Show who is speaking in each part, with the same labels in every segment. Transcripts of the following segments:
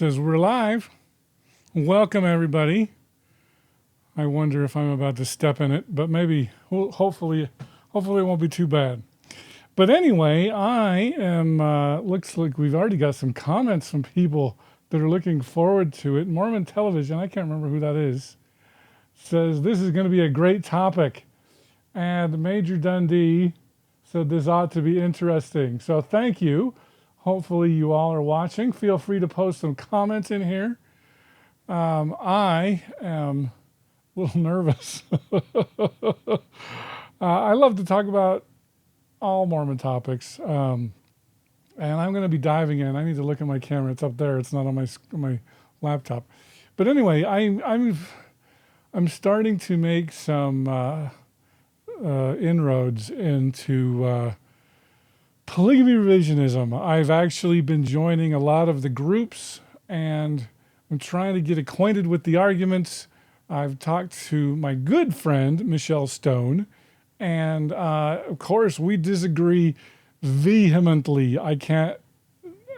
Speaker 1: says we're live. Welcome everybody. I wonder if I'm about to step in it, but maybe, well, hopefully it won't be too bad. But anyway, I am, looks like we've already got some comments from people that are looking forward to it. Mormon Television, I can't remember who that is, says this is going to be a great topic. And Major Dundee said this ought to be interesting. So thank you. Hopefully you all are watching. Feel free to post some comments in here. I am a little nervous. I love to talk about all Mormon topics. And I'm going to be diving in. I need to look at my camera. It's up there. It's not on my laptop. But anyway, I'm starting to make some inroads into polygamy revisionism. I've actually been joining a lot of the groups and I'm trying to get acquainted with the arguments. I've talked to my good friend, Michelle Stone, and of course we disagree vehemently. I can't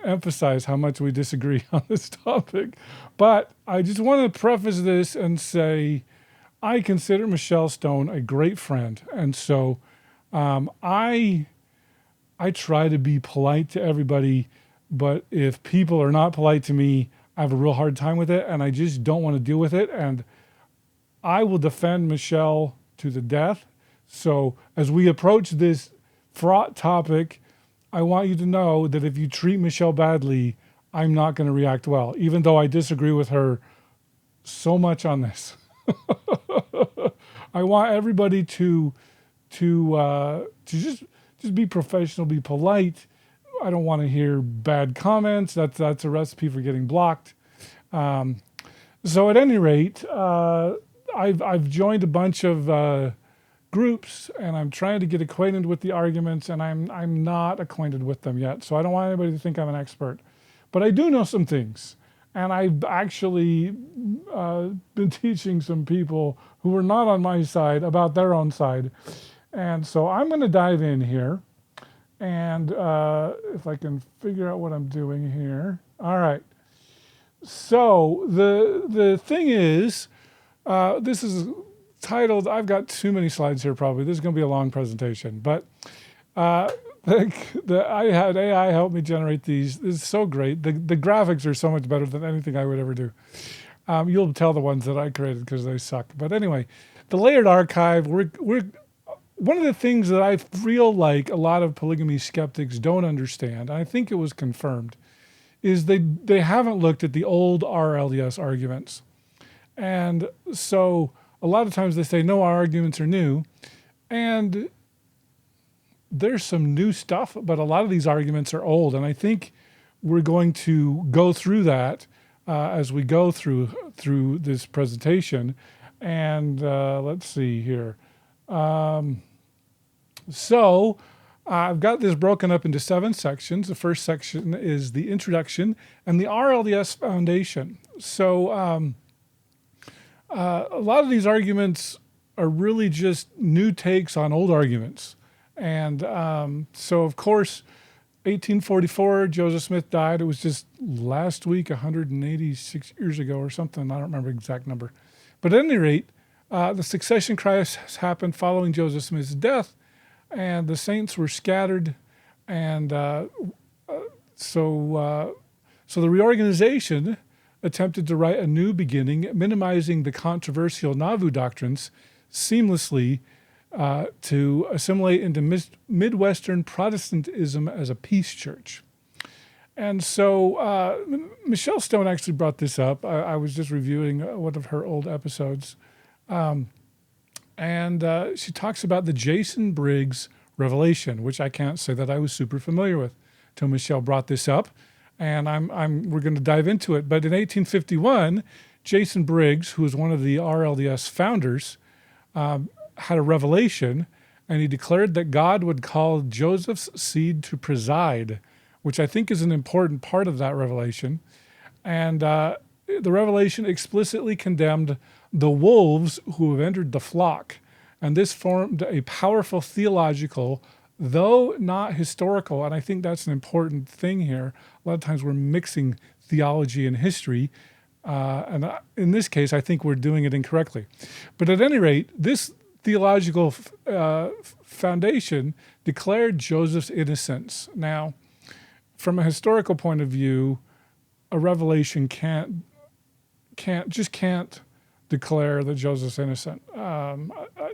Speaker 1: emphasize how much we disagree on this topic, but I just want to preface this and say I consider Michelle Stone a great friend. And so I try to be polite to everybody, but if people are not polite to me, I have a real hard time with it and I just don't want to deal with it. And I will defend Michelle to the death. So as we approach this fraught topic, I want you to know that if you treat Michelle badly, I'm not going to react well, even though I disagree with her so much on this. I want everybody to just be professional, be polite. I don't want to hear bad comments. That's a recipe for getting blocked. So at any rate, I've joined a bunch of groups and I'm trying to get acquainted with the arguments and I'm not acquainted with them yet. So I don't want anybody to think I'm an expert, but I do know some things. And I've actually been teaching some people who are not on my side about their own side. And so I'm going to dive in here. And if I can figure out what I'm doing here. All right. So the thing is, this is titled, I've got too many slides here probably. This is going to be a long presentation. But I had AI help me generate these. This is so great. The graphics are so much better than anything I would ever do. You'll tell the ones that I created because they suck. But anyway, the layered archive, we're one of the things that I feel like a lot of polygamy skeptics don't understand, and I think it was confirmed, is they haven't looked at the old RLDS arguments. And so a lot of times they say, no, our arguments are new. And there's some new stuff, but a lot of these arguments are old. And I think we're going to go through that as we go through this presentation. And let's see here. So I've got this broken up into 7 sections. The first section is the introduction and the RLDS foundation. So a lot of these arguments are really just new takes on old arguments. And so, of course, 1844, Joseph Smith died. It was just last week, 186 years ago or something. I don't remember the exact number. But at any rate, the succession crisis happened following Joseph Smith's death, and the saints were scattered. And so the reorganization attempted to write a new beginning, minimizing the controversial Nauvoo doctrines seamlessly to assimilate into Midwestern Protestantism as a peace church. And so Michelle Stone actually brought this up. I was just reviewing one of her old episodes. And she talks about the Jason Briggs revelation, which I can't say that I was super familiar with till Michelle brought this up. And we're going to dive into it. But in 1851, Jason Briggs, who was one of the RLDS founders, had a revelation, and he declared that God would call Joseph's seed to preside, which I think is an important part of that revelation. And the revelation explicitly condemned the wolves who have entered the flock. And this formed a powerful theological, though not historical, and I think that's an important thing here. A lot of times we're mixing theology and history. And in this case, I think we're doing it incorrectly. But at any rate, this theological foundation declared Joseph's innocence. Now, from a historical point of view, a revelation can't declare that Joseph's innocent.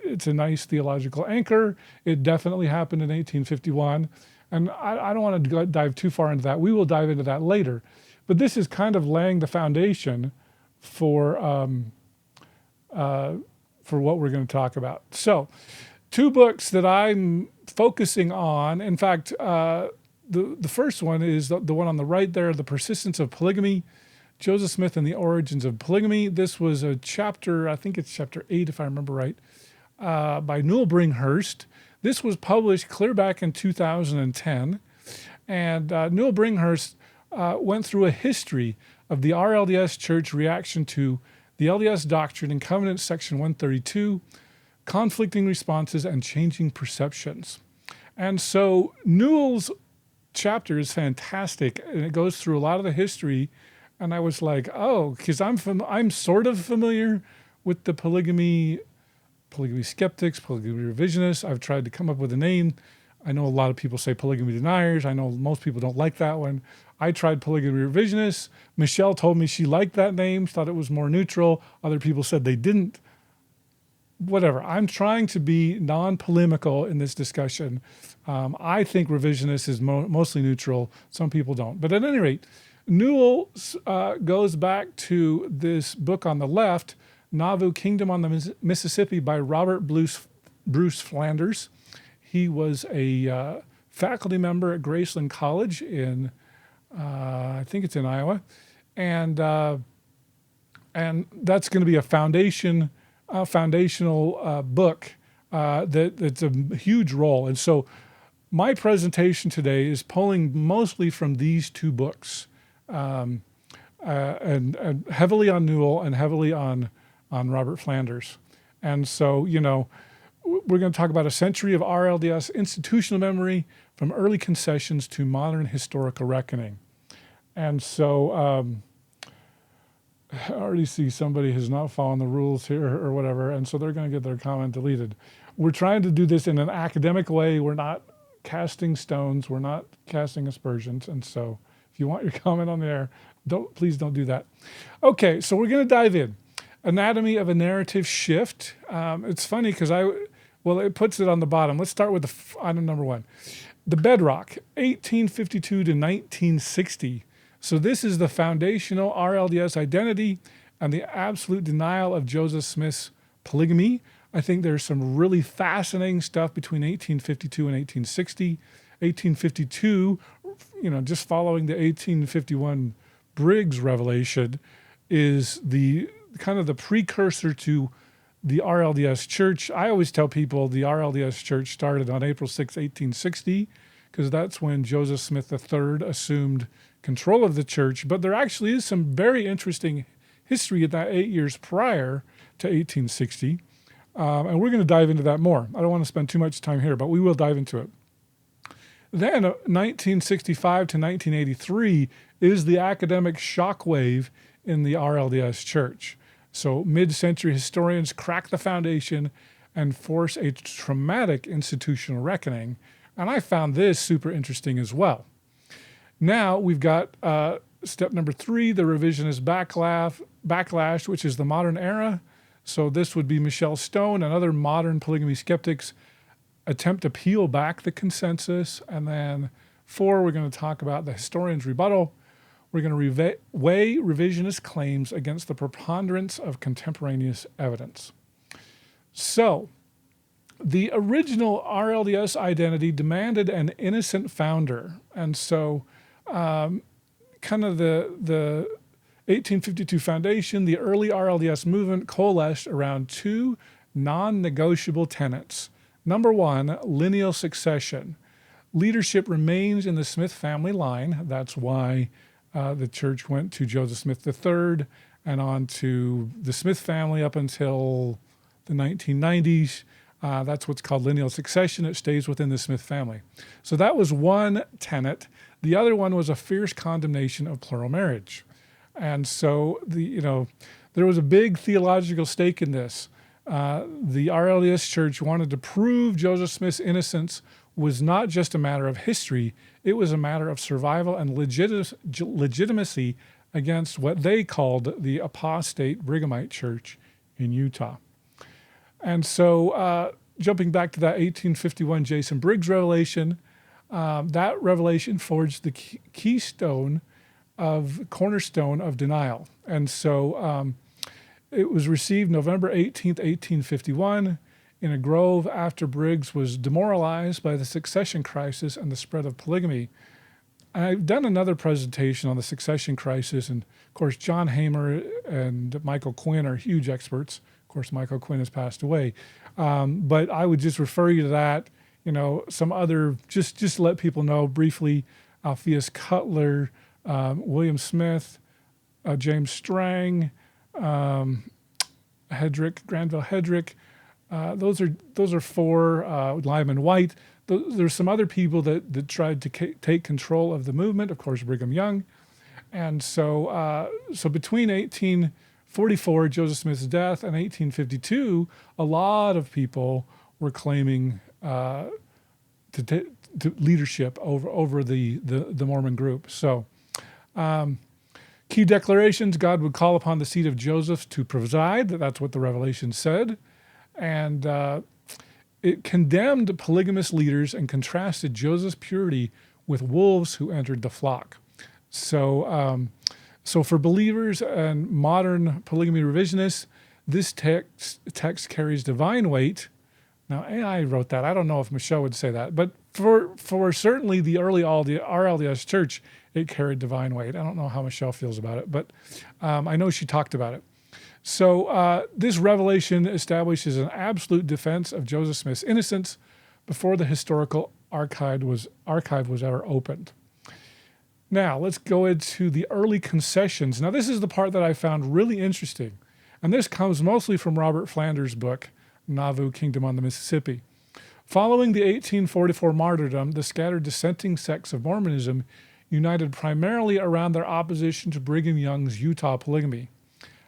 Speaker 1: It's a nice theological anchor. It definitely happened in 1851. And I don't want to dive too far into that. We will dive into that later. But this is kind of laying the foundation for what we're going to talk about. So, two books that I'm focusing on. In fact, the first one is the one on the right there, The Persistence of Polygamy, Joseph Smith and the Origins of Polygamy. This was a chapter, I think it's chapter 8 if I remember right, by Newell Bringhurst. This was published clear back in 2010. And Newell Bringhurst went through a history of the RLDS Church reaction to the LDS Doctrine and Covenants, section 132, conflicting responses and changing perceptions. And so Newell's chapter is fantastic, and it goes through a lot of the history. And I was like, oh, because I'm sort of familiar with the polygamy skeptics, polygamy revisionists. I've tried to come up with a name. I know a lot of people say polygamy deniers. I know most people don't like that one. I tried polygamy revisionists. Michelle told me she liked that name, thought it was more neutral. Other people said they didn't. Whatever. I'm trying to be non-polemical in this discussion. I think revisionist is mostly neutral. Some people don't. But at any rate, Newell goes back to this book on the left, Nauvoo Kingdom on the Mississippi by Robert Bruce Flanders. He was a faculty member at Graceland College in, I think it's in Iowa. And that's going to be a foundational book that's a huge role. And so my presentation today is pulling mostly from these two books, and heavily on Newell and heavily on Robert Flanders. And so, we're going to talk about a century of RLDS institutional memory from early concessions to modern historical reckoning. And so I already see somebody has not followed the rules here or whatever, and so they're going to get their comment deleted. We're trying to do this in an academic way. We're not casting stones. We're not casting aspersions. And so if you want your comment on there, please don't do that. Okay, so we're going to dive in. Anatomy of a narrative shift. It's funny because it puts it on the bottom. Let's start with item number one. The Bedrock, 1852 to 1960. So this is the foundational RLDS identity and the absolute denial of Joseph Smith's polygamy. I think there's some really fascinating stuff between 1852 and 1860. 1852, just following the 1851 Briggs revelation, is the kind of the precursor to the RLDS Church. I always tell people the RLDS Church started on April 6, 1860, because that's when Joseph Smith III assumed control of the church. But there actually is some very interesting history of that 8 years prior to 1860. And we're going to dive into that more. I don't want to spend too much time here, but we will dive into it. Then 1965 to 1983 is the academic shockwave in the RLDS Church. So mid-century historians crack the foundation and force a traumatic institutional reckoning. And I found this super interesting as well. Now we've got step number 3, the revisionist backlash, which is the modern era. So this would be Michelle Stone and other modern polygamy skeptics attempt to peel back the consensus. And then 4, we're going to talk about the historian's rebuttal. We're going to weigh revisionist claims against the preponderance of contemporaneous evidence. So the original RLDS identity demanded an innocent founder. And so kind of the 1852 foundation, the early RLDS movement coalesced around 2 non-negotiable tenets. Number 1, lineal succession. Leadership remains in the Smith family line. That's why the church went to Joseph Smith III and on to the Smith family up until the 1990s. That's what's called lineal succession. It stays within the Smith family. So that was one tenet. The other one was a fierce condemnation of plural marriage. And so there was a big theological stake in this. The RLDS Church wanted to prove Joseph Smith's innocence was not just a matter of history, it was a matter of survival and legitimacy against what they called the apostate Brighamite Church in Utah. And so jumping back to that 1851 Jason Briggs revelation, that revelation forged the cornerstone of denial. And so it was received November 18th, 1851 in a grove after Briggs was demoralized by the succession crisis and the spread of polygamy. I've done another presentation on the succession crisis, and of course John Hamer and Michael Quinn are huge experts. Of course, Michael Quinn has passed away. But I would just refer you to that, some other, just to let people know briefly, Alpheus Cutler, William Smith, James Strang, Granville Hedrick. Those are four. Lyman White. There's some other people that tried to take control of the movement. Of course, Brigham Young, and so between 1844, Joseph Smith's death, and 1852, a lot of people were claiming to leadership over the Mormon group. So. Key declarations: God would call upon the seed of Joseph to preside. That's what the Revelation said. And it condemned polygamous leaders and contrasted Joseph's purity with wolves who entered the flock. So for believers and modern polygamy revisionists, this text carries divine weight. Now, AI wrote that. I don't know if Michelle would say that. But for certainly the early RLDS church, it carried divine weight. I don't know how Michelle feels about it, but I know she talked about it. So this revelation establishes an absolute defense of Joseph Smith's innocence before the historical archive was ever opened. Now, let's go into the early concessions. Now, this is the part that I found really interesting, and this comes mostly from Robert Flanders' book, Nauvoo Kingdom on the Mississippi. Following the 1844 martyrdom, the scattered dissenting sects of Mormonism united primarily around their opposition to Brigham Young's Utah polygamy.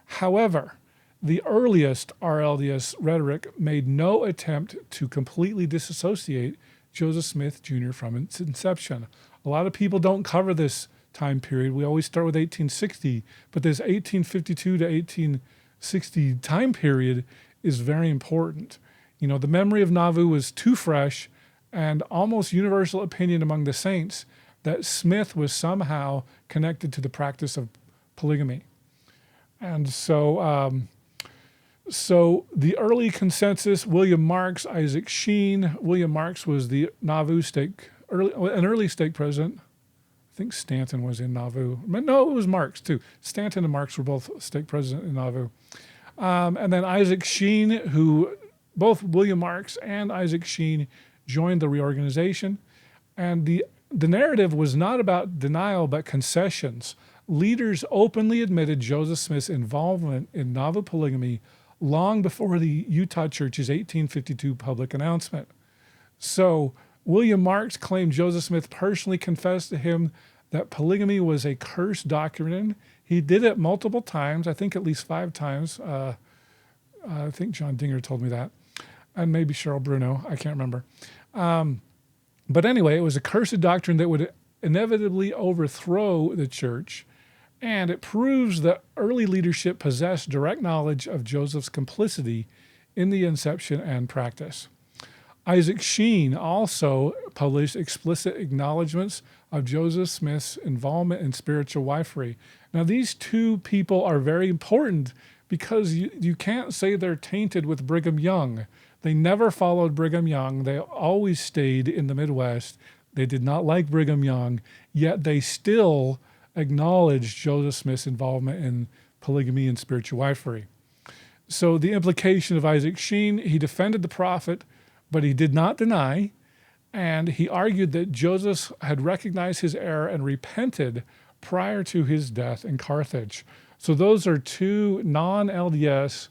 Speaker 1: However, the earliest RLDS rhetoric made no attempt to completely disassociate Joseph Smith Jr. from its inception. A lot of people don't cover this time period. We always start with 1860, but this 1852 to 1860 time period is very important. The memory of Nauvoo was too fresh, and almost universal opinion among the saints that Smith was somehow connected to the practice of polygamy. And so the early consensus, William Marks, Isaac Sheen. William Marks was the Nauvoo an early stake president. I think Stanton was in Nauvoo. No, it was Marks too. Stanton and Marks were both stake president in Nauvoo. And then Isaac Sheen, who both William Marks and Isaac Sheen joined the reorganization. And the narrative was not about denial, but concessions. Leaders openly admitted Joseph Smith's involvement in Nauvoo polygamy long before the Utah Church's 1852 public announcement. So William Marks claimed Joseph Smith personally confessed to him that polygamy was a cursed doctrine. He did it multiple times, I think at least 5 times. I think John Dinger told me that, and maybe Cheryl Bruno, I can't remember. But anyway, it was a cursed doctrine that would inevitably overthrow the church, and it proves that early leadership possessed direct knowledge of Joseph's complicity in the inception and practice. Isaac Sheen also published explicit acknowledgments of Joseph Smith's involvement in spiritual wifery. Now, these two people are very important because you can't say they're tainted with Brigham Young. They never followed Brigham Young. They always stayed in the Midwest. They did not like Brigham Young, yet they still acknowledged Joseph Smith's involvement in polygamy and spiritual wifery. So the implication of Isaac Sheen, he defended the prophet, but he did not deny, and he argued that Joseph had recognized his error and repented prior to his death in Carthage. So those are two non-LDS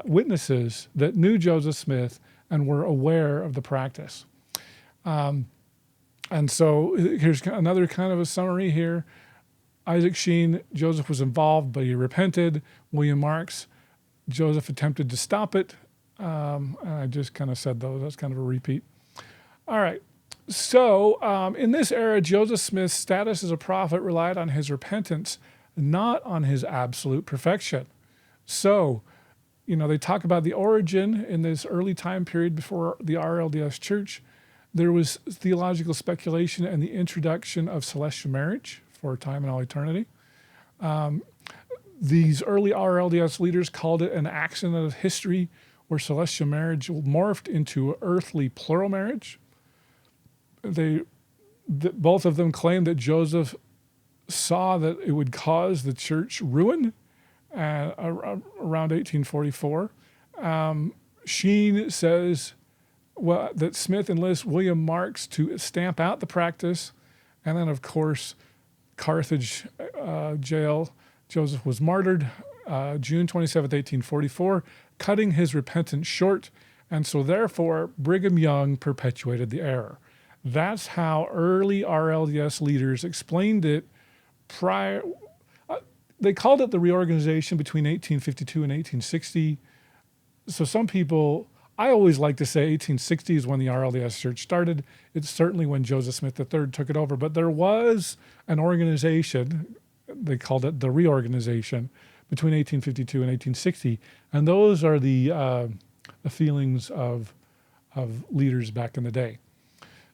Speaker 1: witnesses that knew Joseph Smith and were aware of the practice. And so here's another kind of a summary here. Isaac Sheen, Joseph was involved, but he repented. William Marks, Joseph attempted to stop it. And I just kind of said those. That's kind of a repeat. All right. So in this era, Joseph Smith's status as a prophet relied on his repentance, not on his absolute perfection. So, they talk about the origin in this early time period before the RLDS church. There was theological speculation and the introduction of celestial marriage for time and all eternity. These early RLDS leaders called it an accident of history where celestial marriage morphed into earthly plural marriage. Both of them claimed that Joseph saw that it would cause the church ruin around 1844. Sheen says that Smith enlists William Marks to stamp out the practice. And then, of course, Carthage jail, Joseph was martyred June 27th, 1844, cutting his repentance short. And so, therefore, Brigham Young perpetuated the error. That's how early RLDS leaders explained it prior. They called it the reorganization between 1852 and 1860. So some people, I always like to say 1860 is when the RLDS church started. It's certainly when Joseph Smith III took it over. But there was an organization, they called it the reorganization, between 1852 and 1860. And those are the feelings of leaders back in the day.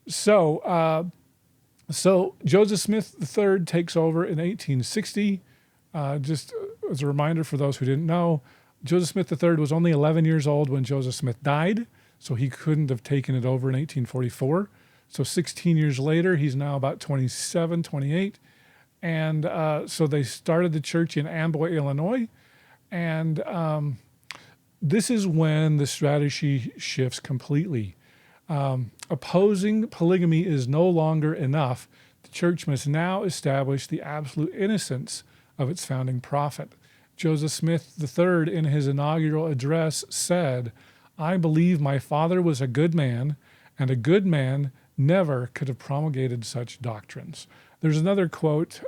Speaker 1: So Joseph Smith III takes over in 1860. Just as a reminder for those who didn't know, Joseph Smith III was only 11 years old when Joseph Smith died, so he couldn't have taken it over in 1844. So 16 years later, he's now about 27, 28. And so they started the church in Amboy, Illinois. And this is when the strategy shifts completely. Opposing polygamy is no longer enough. The church must now establish the absolute innocence of its founding prophet. Joseph Smith III, in his inaugural address, said, "I believe my father was a good man, and a good man never could have promulgated such doctrines." There's another quote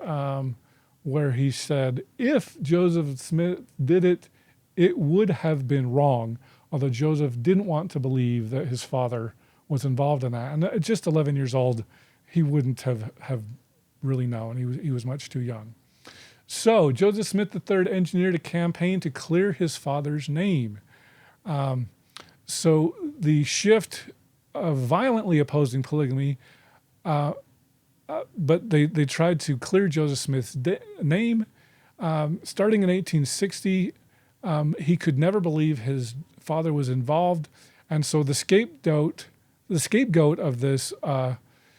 Speaker 1: where he said, "If Joseph Smith did it, it would have been wrong," although Joseph didn't want to believe that his father was involved in that. And at just 11 years old, he wouldn't have really known. He was much too young. So Joseph Smith III engineered a campaign to clear his father's name. So the shift of violently opposing polygamy, but they tried to clear Joseph Smith's name. Starting in 1860, he could never believe his father was involved. And so the scapegoat of this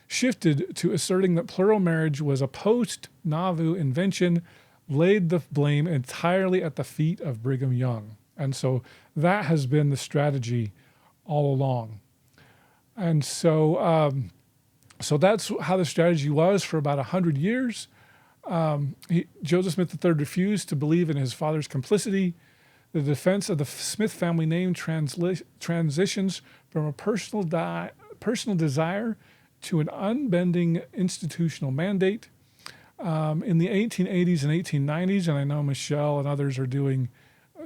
Speaker 1: shifted to asserting that plural marriage was a post-Nauvoo invention, laid the blame entirely at the feet of Brigham Young. And so that has been the strategy all along. And so that's how the strategy was for about 100 years. Joseph Smith III refused to believe in his father's complicity. The defense of the Smith family name transitions from a personal desire to an unbending institutional mandate. In the 1880s and 1890s, and I know Michelle and others are doing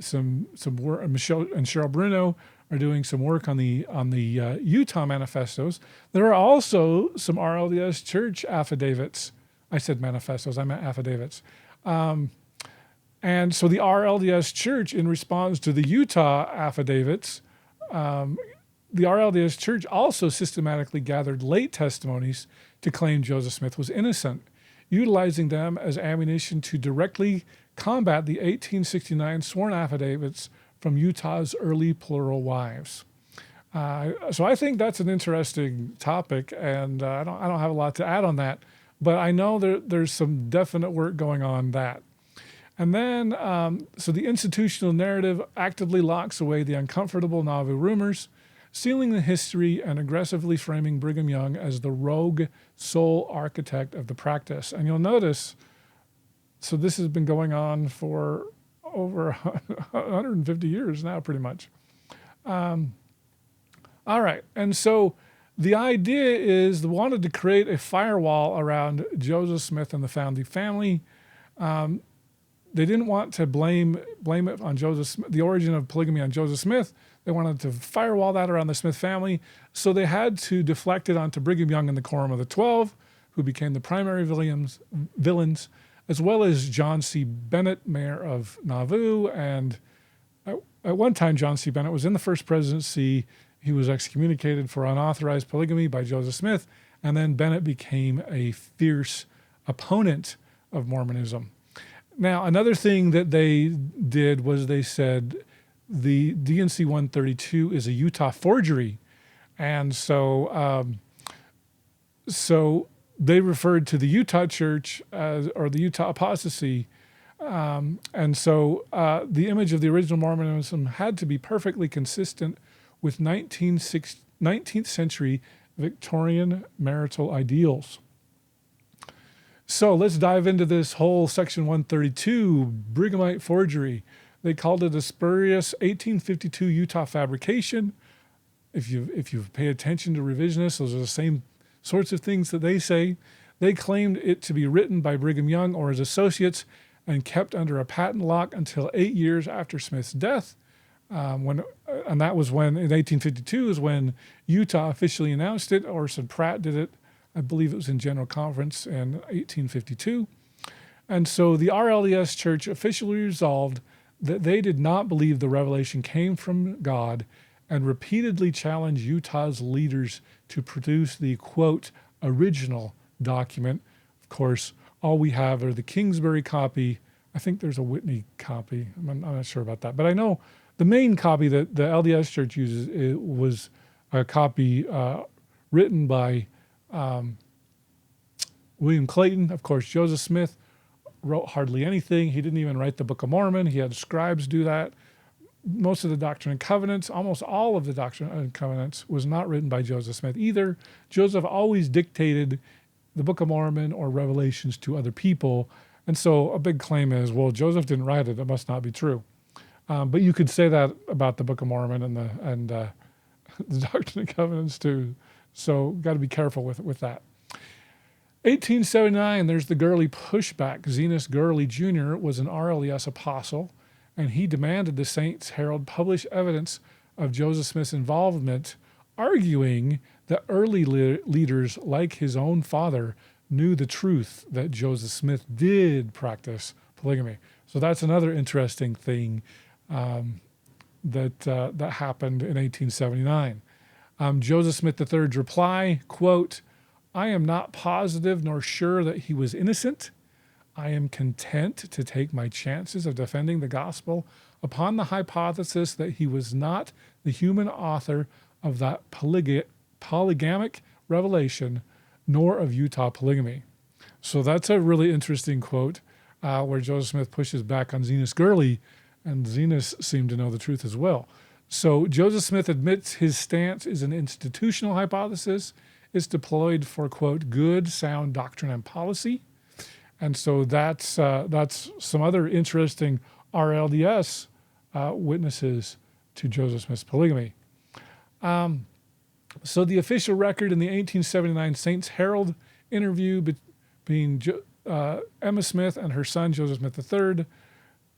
Speaker 1: some work. Michelle and Cheryl Bruno are doing some work on the Utah manifestos. There are also some RLDS church affidavits. I said manifestos, I meant affidavits. And so the RLDS church, in response to the Utah affidavits, the RLDS church also systematically gathered late testimonies to claim Joseph Smith was innocent, utilizing them as ammunition to directly combat the 1869 sworn affidavits from Utah's early plural wives. So I think that's an interesting topic, and I don't have a lot to add on that, but I know there's some definite work going on that. And then, so the institutional narrative actively locks away the uncomfortable Nauvoo rumors, sealing the history and aggressively framing Brigham Young as the rogue sole architect of the practice. And you'll notice, so this has been going on for over 150 years now, pretty much. All right, and so The idea is they wanted to create a firewall around Joseph Smith and the founding family. They didn't want to blame it on Joseph Smith, the origin of polygamy on Joseph Smith. They wanted to firewall that around the Smith family. So they had to deflect it onto Brigham Young and the Quorum of the 12, who became the primary villains, as well as John C. Bennett, mayor of Nauvoo. And at one time, John C. Bennett was in the first presidency. He was excommunicated for unauthorized polygamy by Joseph Smith. And then Bennett became a fierce opponent of Mormonism. Now, another thing that they did was they said the D&C 132 is a Utah forgery. And so they referred to the Utah church or the Utah apostasy. And so the image of the original Mormonism had to be perfectly consistent with 19th century Victorian marital ideals. So let's dive into this whole section 132, Brighamite Forgery. They called it a spurious 1852 Utah fabrication. If you pay attention to revisionists, those are the same sorts of things that they say. They claimed it to be written by Brigham Young or his associates and kept under a patent lock until 8 years after Smith's death. And that was when, in 1852, is when Utah officially announced it. Orson Pratt did it. I believe it was in General Conference in 1852. And so the RLDS Church officially resolved that they did not believe the revelation came from God and repeatedly challenged Utah's leaders to produce the, quote, original document. Of course, all we have are the Kingsbury copy. I think there's a Whitney copy. I'm not sure about that. But I know the main copy that the LDS Church uses was a copy written by William Clayton. Of course, Joseph Smith wrote hardly anything. He didn't even write the Book of Mormon. He had scribes do that. Most of the Doctrine and Covenants, almost all of the Doctrine and Covenants, was not written by Joseph Smith either. Joseph always dictated the Book of Mormon or Revelations to other people. And so a big claim is, well, Joseph didn't write it. It must not be true. But you could say that about the Book of Mormon and the Doctrine and Covenants too. So got to be careful with that. 1879, there's the Gurley pushback. Zenas Gurley Jr. was an RLDS apostle, and he demanded the Saints Herald publish evidence of Joseph Smith's involvement, arguing that early leaders like his own father knew the truth that Joseph Smith did practice polygamy. So that's another interesting thing that happened in 1879. Joseph Smith III's reply, quote, I am not positive nor sure that he was innocent. I am content to take my chances of defending the gospel upon the hypothesis that he was not the human author of that polygamic revelation, nor of Utah polygamy. So that's a really interesting quote where Joseph Smith pushes back on Zenas Gurley, and Zenas seemed to know the truth as well. So Joseph Smith admits his stance is an institutional hypothesis. It's deployed for, quote, good, sound doctrine and policy. And so that's some other interesting RLDS witnesses to Joseph Smith's polygamy. So the official record in the 1879 Saints Herald interview between Emma Smith and her son, Joseph Smith III,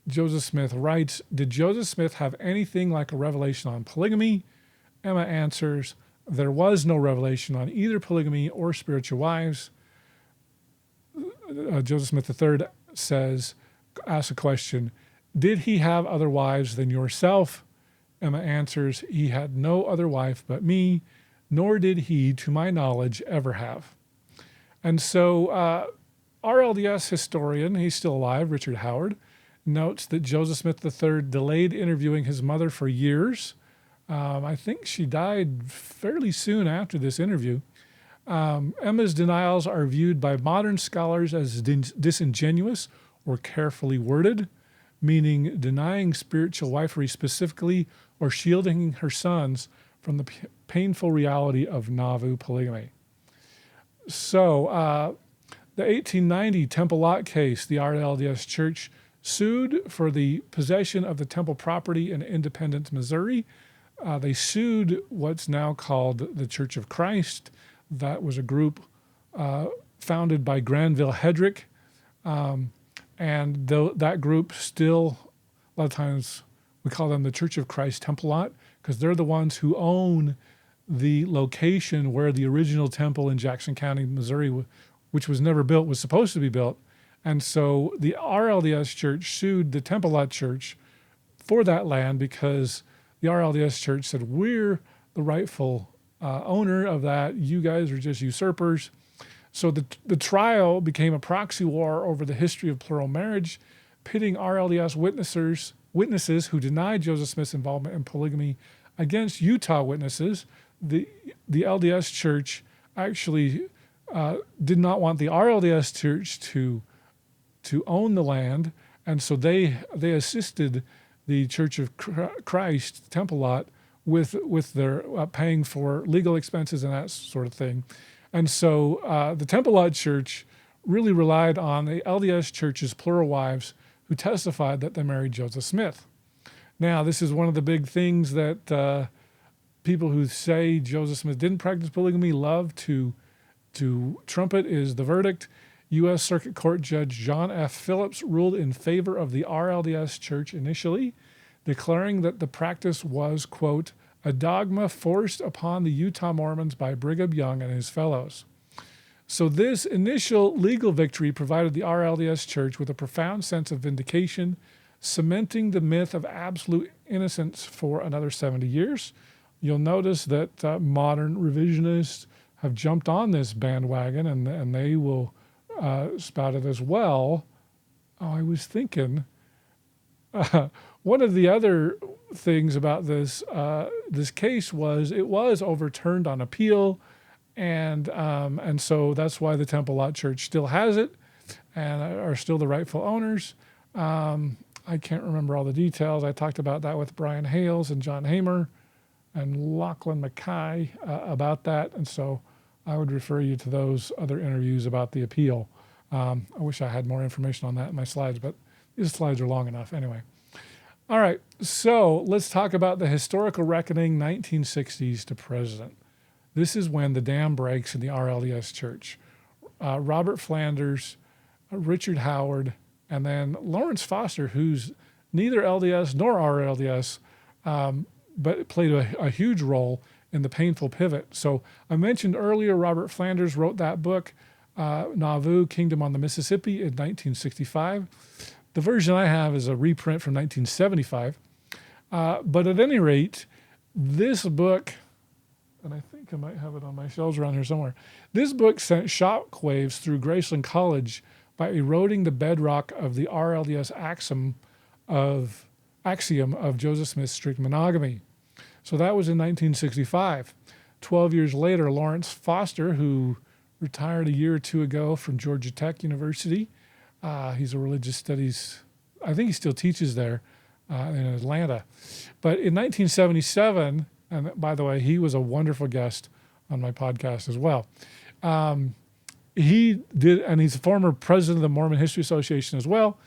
Speaker 1: Joseph Smith writes, did Joseph Smith have anything like a revelation on polygamy? Emma answers, there was no revelation on either polygamy or spiritual wives. Joseph Smith III asks a question, did he have other wives than yourself? Emma answers, he had no other wife but me, nor did he, to my knowledge, ever have. And so RLDS historian, he's still alive, Richard Howard, notes that Joseph Smith III delayed interviewing his mother for years. I think she died fairly soon after this interview. Emma's denials are viewed by modern scholars as disingenuous or carefully worded, meaning denying spiritual wifery specifically or shielding her sons from the painful reality of Nauvoo polygamy. So the 1890 Temple Lot case, the RLDS Church sued for the possession of the temple property in Independence, Missouri. They sued what's now called the Church of Christ. That was a group founded by Granville Hedrick. And that group still, a lot of times we call them the Church of Christ Temple Lot, because they're the ones who own the location where the original temple in Jackson County, Missouri, which was never built, was supposed to be built. And so the RLDS Church sued the Temple Lot Church for that land because the RLDS Church said, we're the rightful owner of that. You guys are just usurpers. So the trial became a proxy war over the history of plural marriage, pitting RLDS witnesses who denied Joseph Smith's involvement in polygamy against Utah witnesses. The LDS Church actually did not want the RLDS Church to own the land, and so they assisted the Church of Christ Temple Lot with their paying for legal expenses and that sort of thing. And so the Temple Lot Church really relied on the LDS Church's plural wives who testified that they married Joseph Smith. Now, this is one of the big things that people who say Joseph Smith didn't practice polygamy love to trumpet is the verdict. U.S. Circuit Court Judge John F. Phillips ruled in favor of the RLDS Church initially, declaring that the practice was, quote, a dogma forced upon the Utah Mormons by Brigham Young and his fellows. So this initial legal victory provided the RLDS Church with a profound sense of vindication, cementing the myth of absolute innocence for another 70 years. You'll notice that modern revisionists have jumped on this bandwagon, and they will spout it as well. Oh, I was thinking, one of the other things about this case was it was overturned on appeal, and so that's why the Temple Lot Church still has it and are still the rightful owners. I can't remember all the details. I talked about that with Brian Hales and John Hamer and Lachlan Mackay about that, and so I would refer you to those other interviews about the appeal. I wish I had more information on that in my slides, but these slides are long enough anyway. All right, so let's talk about the historical reckoning, 1960s to present. This is when the dam breaks in the RLDS Church. Robert Flanders, Richard Howard, and then Lawrence Foster, who's neither LDS nor RLDS, but played a huge role in the painful pivot. So I mentioned earlier Robert Flanders wrote that book, Nauvoo, Kingdom on the Mississippi, in 1965. The version I have is a reprint from 1975. But at any rate, this book, and I think I might have it on my shelves around here somewhere, this book sent shockwaves through Graceland College by eroding the bedrock of the RLDS axiom of Joseph Smith's strict monogamy. So that was in 1965. 12 years later, Lawrence Foster, who retired a year or two ago from Georgia Tech University, he's a religious studies, I think he still teaches there in Atlanta. But in 1977, and by the way, he was a wonderful guest on my podcast as well. He did, and he's a former president of the Mormon History Association as well.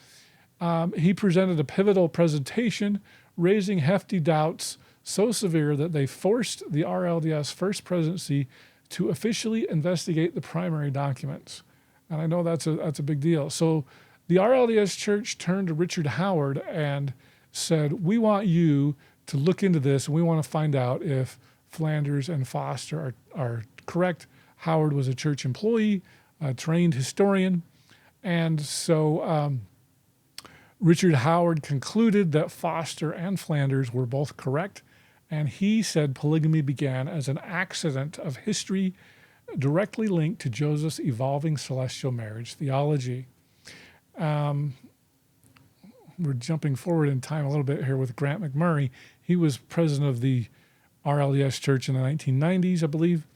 Speaker 1: He presented a pivotal presentation, raising hefty doubts so severe that they forced the RLDS First Presidency to officially investigate the primary documents. And I know that's a big deal. So the RLDS Church turned to Richard Howard and said, we want you to look into this, and we want to find out if Flanders and Foster are correct. Howard was a church employee, a trained historian, and so Richard Howard concluded that Foster and Flanders were both correct, and he said polygamy began as an accident of history directly linked to Joseph's evolving celestial marriage theology. We're jumping forward in time a little bit here with Grant McMurray. He was president of the RLDS Church in the 1990s, I believe,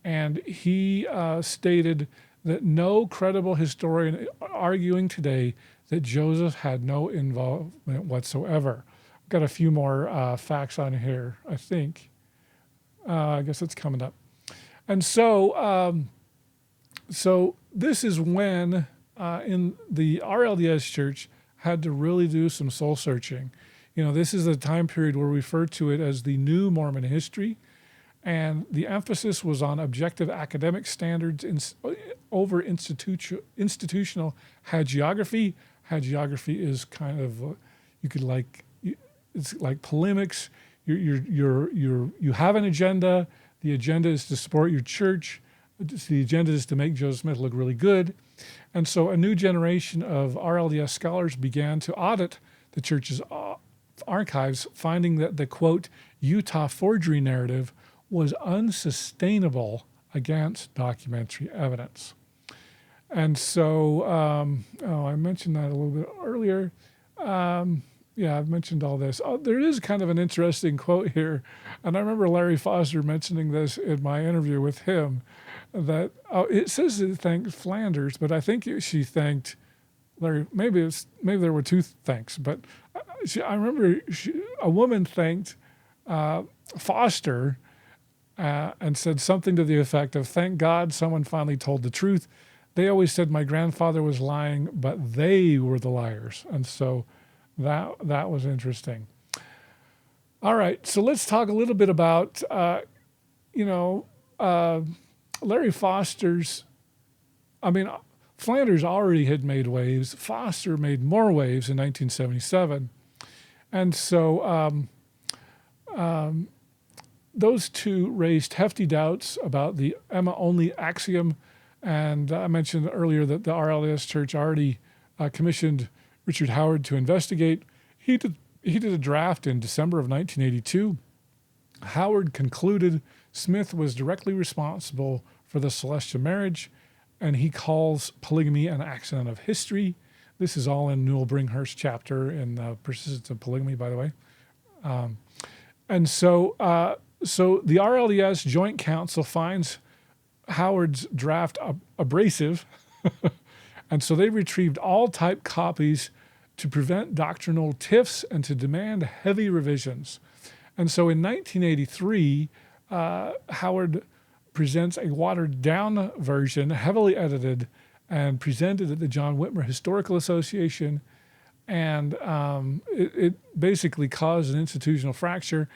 Speaker 1: and he stated that no credible historian arguing today that Joseph had no involvement whatsoever. I've got a few more facts on here, I think. I guess it's coming up. And so this is when in the RLDS Church had to really do some soul searching. This is a time period where we refer to it as the New Mormon History, and the emphasis was on objective academic standards over institutional hagiography. Hagiography is kind of it's like polemics. You have an agenda. The agenda is to support your church. The agenda is to make Joseph Smith look really good. And so a new generation of RLDS scholars began to audit the church's archives, finding that the, quote, Utah forgery narrative was unsustainable against documentary evidence. And so, I mentioned that a little bit earlier. I've mentioned all this. There is kind of an interesting quote here, and I remember Larry Foster mentioning this in my interview with him, that it says it thanked Flanders, but I think she thanked Larry. Maybe there were two thanks, but I remember a woman thanked Foster and said something to the effect of, "Thank God someone finally told the truth. They always said my grandfather was lying, but they were the liars." And so that was interesting. All right, so let's talk a little bit about, Larry Foster's, Flanders already had made waves. Foster made more waves in 1977. And so those two raised hefty doubts about the Emma-only axiom. And I mentioned earlier that the RLDS Church already commissioned Richard Howard to investigate. He did a draft in December of 1982. Howard concluded Smith was directly responsible for the celestial marriage, and he calls polygamy an accident of history. This is all in Newell Bringhurst chapter in the Persistence of Polygamy, by the way. So the RLDS Joint Council finds Howard's draft abrasive, and so they retrieved all typed copies to prevent doctrinal tiffs and to demand heavy revisions. And so in 1983, Howard presents a watered-down version, heavily edited, and presented at the John Whitmer Historical Association, and it basically caused an institutional fracture.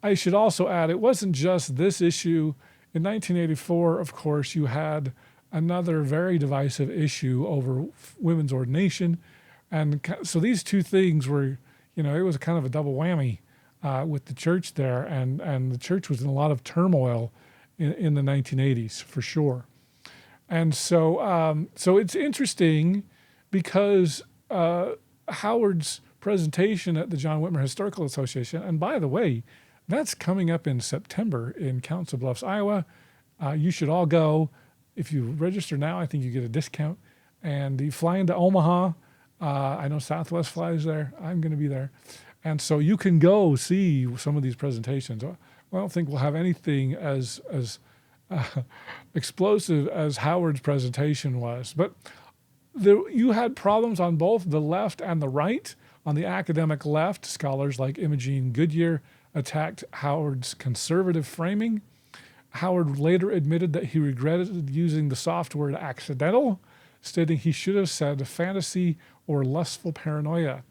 Speaker 1: I should also add, it wasn't just this issue. In 1984, of course, you had another very divisive issue over women's ordination. And so these two things were, it was kind of a double whammy with the church there. And the church was in a lot of turmoil in the 1980s, for sure. And so it's interesting because Howard's presentation at the John Whitmer Historical Association, and by the way, that's coming up in September in Council Bluffs, Iowa. You should all go. If you register now, I think you get a discount. And you fly into Omaha. I know Southwest flies there. I'm going to be there. And so you can go see some of these presentations. I don't think we'll have anything as explosive as Howard's presentation was. But you had problems on both the left and the right. On the academic left, scholars like Imogene Goodyear attacked Howard's conservative framing. Howard later admitted that he regretted using the soft word accidental, stating he should have said fantasy or lustful paranoia.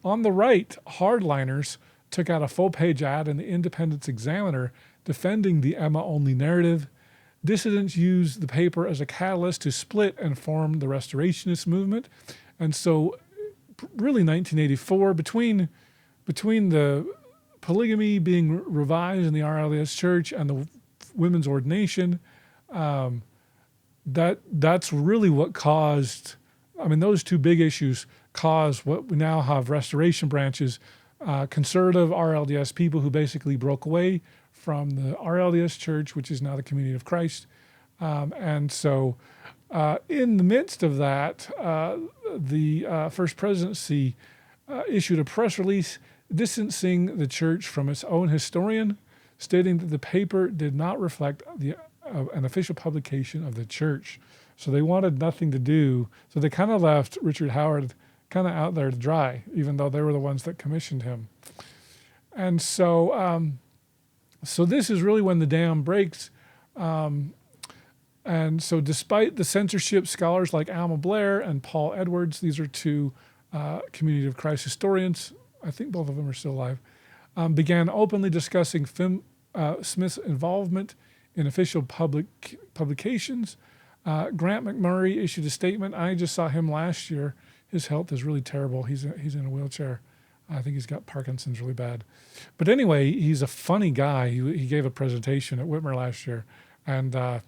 Speaker 1: On the right, hardliners took out a full-page ad in the Independence Examiner defending the Emma-only narrative. Dissidents used the paper as a catalyst to split and form the Restorationist movement. And so really 1984, between the polygamy being revised in the RLDS Church and the women's ordination, that's really what caused, those two big issues caused what we now have restoration branches, conservative RLDS people who basically broke away from the RLDS Church, which is now the Community of Christ. And so in the midst of that, the First Presidency issued a press release distancing the church from its own historian, stating that the paper did not reflect an official publication of the church. So they wanted nothing to do. So they kind of left Richard Howard kind of out there to dry, even though they were the ones that commissioned him. And so so this is really when the dam breaks. And so despite the censorship, scholars like Alma Blair and Paul Edwards, these are two Community of Christ historians, I think both of them are still alive, began openly discussing Smith's involvement in official publications. Grant McMurray issued a statement. I just saw him last year. His health is really terrible. He's in a wheelchair. I think he's got Parkinson's really bad. But anyway, he's a funny guy. He gave a presentation at Whitmer last year, and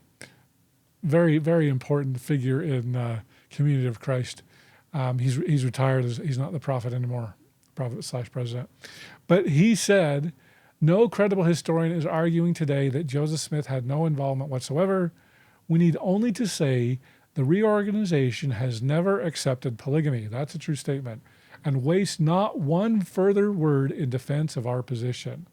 Speaker 1: very, very important figure in Community of Christ. He's retired. He's not the prophet anymore, prophet/president. But he said, no credible historian is arguing today that Joseph Smith had no involvement whatsoever. We need only to say the reorganization has never accepted polygamy. That's a true statement. And waste not one further word in defense of our position.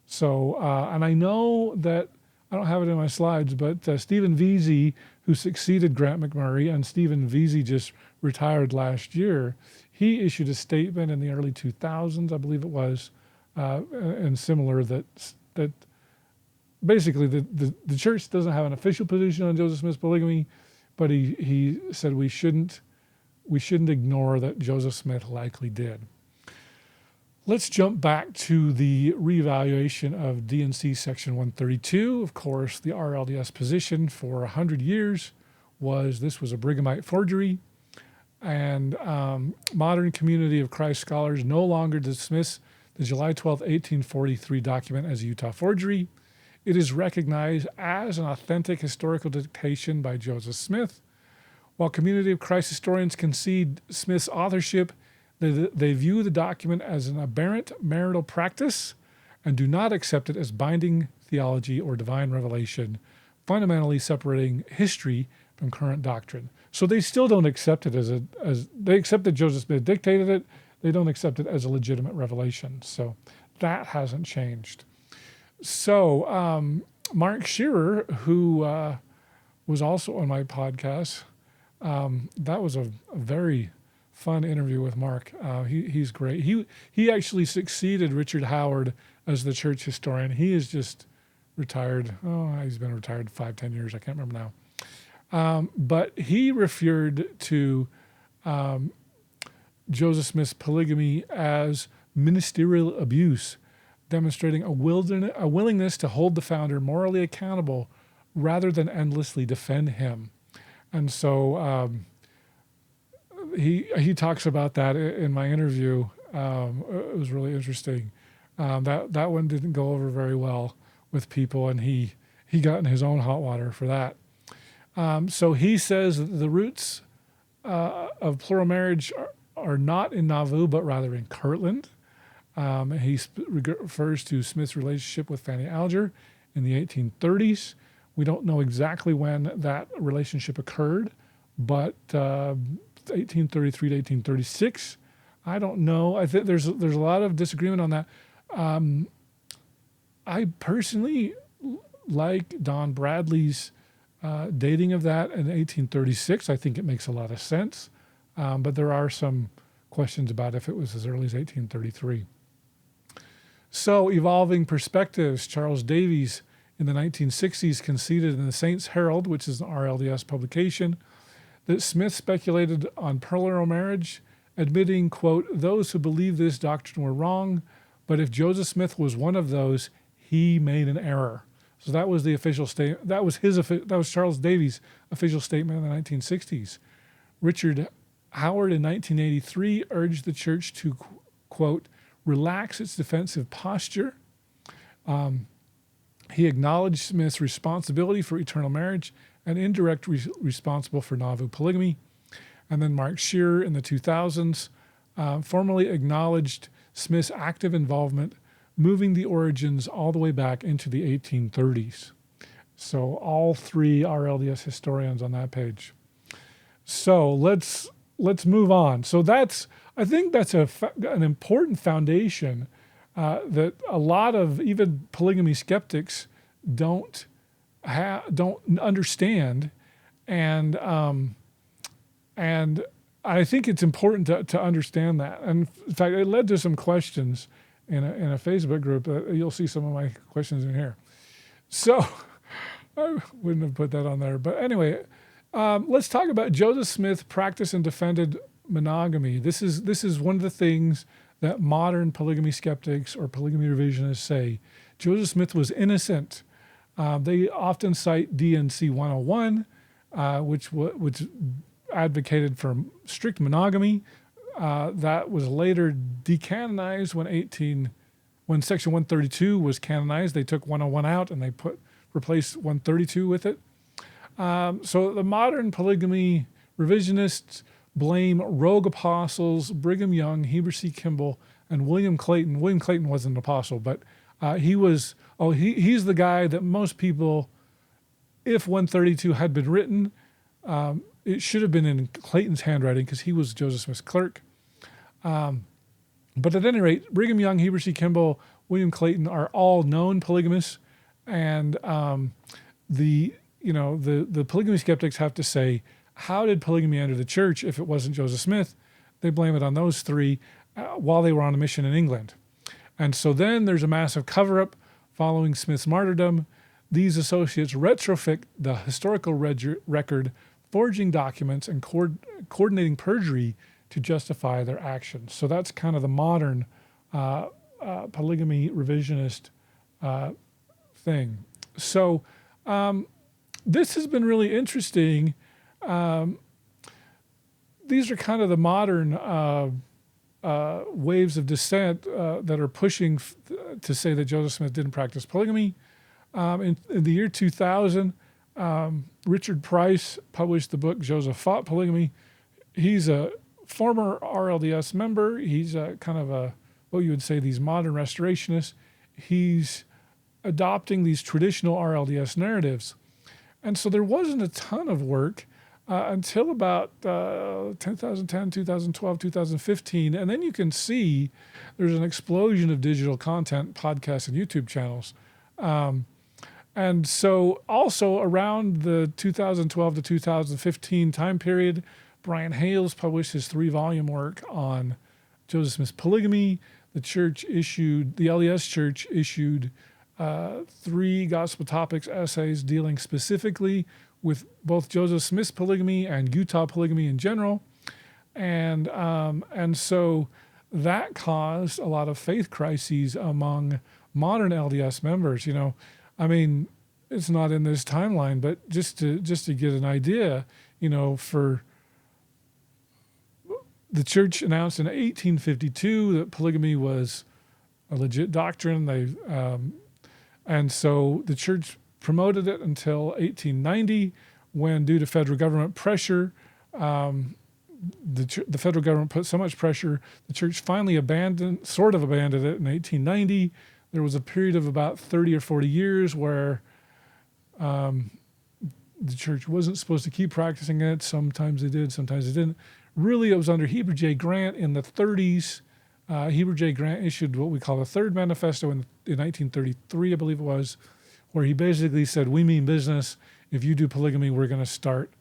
Speaker 1: So, and I know that, I don't have it in my slides, but Stephen Veazey, who succeeded Grant McMurray, and Stephen Veazey just retired last year, he issued a statement in the early 2000s, I believe it was, and similar that basically the church doesn't have an official position on Joseph Smith's polygamy, but he said we shouldn't ignore that Joseph Smith likely did. Let's jump back to the reevaluation of D&C Section 132. Of course, the RLDS position for 100 years was this was a Brighamite forgery, and modern Community of Christ scholars no longer dismiss the July 12, 1843 document as a Utah forgery. It is recognized as an authentic historical dictation by Joseph Smith. While Community of Christ historians concede Smith's authorship, they view the document as an aberrant marital practice and do not accept it as binding theology or divine revelation, fundamentally separating history from current doctrine. So they still don't accept it as they accept that Joseph Smith dictated it. They don't accept it as a legitimate revelation. So that hasn't changed. So Mark Shearer, who was also on my podcast, that was a very fun interview with Mark. He's great. He actually succeeded Richard Howard as the church historian. He is just retired. Oh, he's been retired 5-10 years. I can't remember now. But he referred to Joseph Smith's polygamy as ministerial abuse, demonstrating a willingness to hold the founder morally accountable rather than endlessly defend him. And so he talks about that in my interview. It was really interesting. That one didn't go over very well with people, and he got in his own hot water for that. So he says that the roots of plural marriage are not in Nauvoo, but rather in Kirtland. He refers to Smith's relationship with Fanny Alger in the 1830s. We don't know exactly when that relationship occurred, but 1833 to 1836. I don't know. I think there's a lot of disagreement on that. I personally like Don Bradley's dating of that in 1836. I think it makes a lot of sense, but there are some questions about if it was as early as 1833. So, evolving perspectives. Charles Davies in the 1960s conceded in the Saints Herald, which is an RLDS publication, that Smith speculated on plural marriage, admitting, quote, those who believe this doctrine were wrong, but if Joseph Smith was one of those, he made an error. So that was the official statement. That was Charles Davies' official statement in the 1960s. Richard Howard in 1983 urged the church to, quote, relax its defensive posture. He acknowledged Smith's responsibility for eternal marriage and indirect responsible for Nauvoo polygamy. And then Mark Shearer in the 2000s formally acknowledged Smith's active involvement, moving the origins all the way back into the 1830s. So all three RLDS historians on that page. So let's move on. So I think that's an important foundation that a lot of even polygamy skeptics don't understand, and I think it's important to understand that. And in fact, it led to some questions in a Facebook group. You'll see some of my questions in here. So I wouldn't have put that on there, but anyway, let's talk about Joseph Smith practiced and defended monogamy. This is one of the things that modern polygamy skeptics or polygamy revisionists say Joseph Smith was innocent. They often cite D&C 101, which advocated for strict monogamy. That was later decanonized when Section 132 was canonized. They took 101 out and they replaced 132 with it. So the modern polygamy revisionists blame rogue apostles Brigham Young, Heber C. Kimball, and William Clayton. William Clayton wasn't an apostle, but he's the guy that most people, if 132 had been written, it should have been in Clayton's handwriting because he was Joseph Smith's clerk. But at any rate, Brigham Young, Heber C. Kimball, William Clayton are all known polygamists, and the polygamy skeptics have to say, how did polygamy enter the church if it wasn't Joseph Smith? They blame it on those three while they were on a mission in England. And so then there's a massive cover-up following Smith's martyrdom. These associates retrofit the historical record, forging documents and coordinating perjury to justify their actions. So that's kind of the modern polygamy revisionist thing. So this has been really interesting. These are kind of the modern waves of dissent that are pushing to say that Joseph Smith didn't practice polygamy. In the year 2000, Richard Price published the book Joseph Fought Polygamy. He's a former RLDS member. He's kind of what you would say, these modern restorationists. He's adopting these traditional RLDS narratives. And so there wasn't a ton of work until about 2010, 2012, 2015. And then you can see there's an explosion of digital content, podcasts, and YouTube channels. And so also around the 2012 to 2015 time period, Brian Hales published his 3-volume work on Joseph Smith's polygamy. The LDS Church issued 3 gospel topics essays dealing specifically with both Joseph Smith's polygamy and Utah polygamy in general. And so that caused a lot of faith crises among modern LDS members. I mean, it's not in this timeline, but just to get an idea, for the church announced in 1852 that polygamy was a legit doctrine. And so the church promoted it until 1890, when, due to federal government pressure, the federal government put so much pressure, the church finally abandoned it in 1890. There was a period of about 30 or 40 years where the church wasn't supposed to keep practicing it. Sometimes they did, sometimes they didn't. Really, it was under Heber J. Grant in the 30s. Heber J. Grant issued what we call the Third Manifesto in 1933, I believe it was, where he basically said, we mean business. If you do polygamy, we're going to start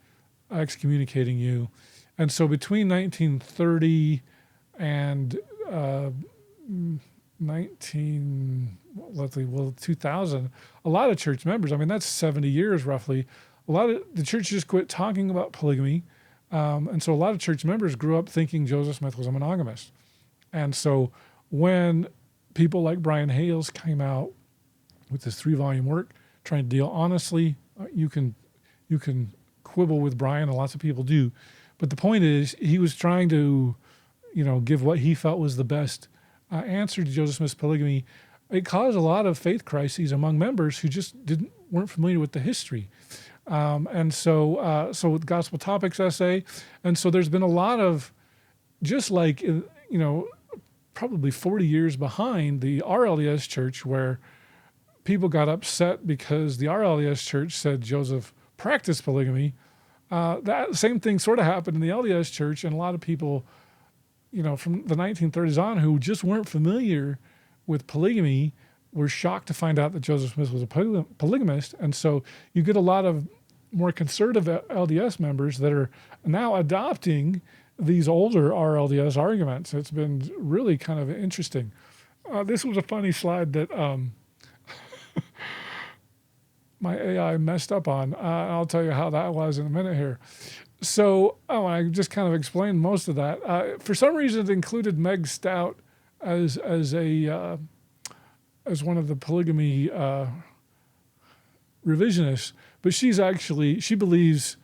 Speaker 1: excommunicating you. And so between 1930 and 2000, a lot of church members, I mean, that's 70 years roughly, a lot of the church just quit talking about polygamy. And so a lot of church members grew up thinking Joseph Smith was a monogamist. And so when people like Brian Hales came out with this 3-volume work, trying to deal honestly, you can quibble with Brian, and lots of people do. But the point is, he was trying to, give what he felt was the best answer to Joseph Smith's polygamy. It caused a lot of faith crises among members who just weren't familiar with the history. And so with the Gospel Topics essay, and so there's been a lot of, just like, probably 40 years behind the RLDS church, where people got upset because the RLDS church said Joseph practiced polygamy. That same thing sort of happened in the LDS church, and a lot of people, from the 1930s on, who just weren't familiar with polygamy, were shocked to find out that Joseph Smith was a polygamist. And so you get a lot of more conservative LDS members that are now adopting these older RLDS arguments. It's been really kind of interesting. This was a funny slide that my AI messed up on. I'll tell you how that was in a minute here. So I just kind of explained most of that. For some reason, it included Meg Stout as one of the polygamy revisionists, but she believes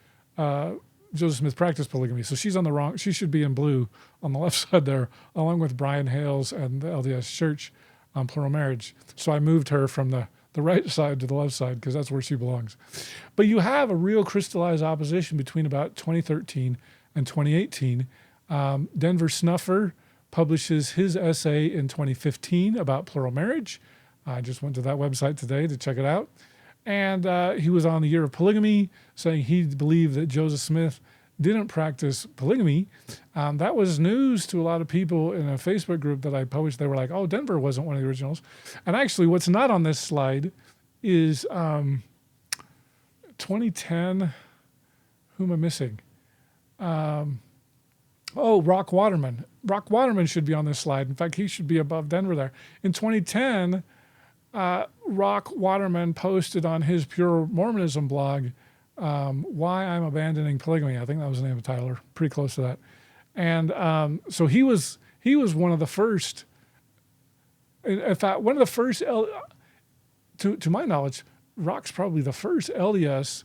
Speaker 1: Joseph Smith practiced polygamy, so she's on the wrong. She should be in blue on the left side there, along with Brian Hales and the LDS Church on plural marriage. So I moved her from the right side to the left side because that's where she belongs. But you have a real crystallized opposition between about 2013 and 2018. Denver Snuffer publishes his essay in 2015 about plural marriage. I just went to that website today to check it out. And he was on the Year of Polygamy, saying he believed that Joseph Smith didn't practice polygamy. That was news to a lot of people in a Facebook group that I published. They were like, oh, Denver wasn't one of the originals. And actually, what's not on this slide is 2010. Who am I missing? Rock Waterman. Rock Waterman should be on this slide. In fact, he should be above Denver there. In 2010, Rock Waterman posted on his Pure Mormonism blog, Why I'm Abandoning Polygamy. I think that was the name of Tyler, pretty close to that. And so he was one of the first, in fact, one of the first, to my knowledge, Rock's probably the first LDS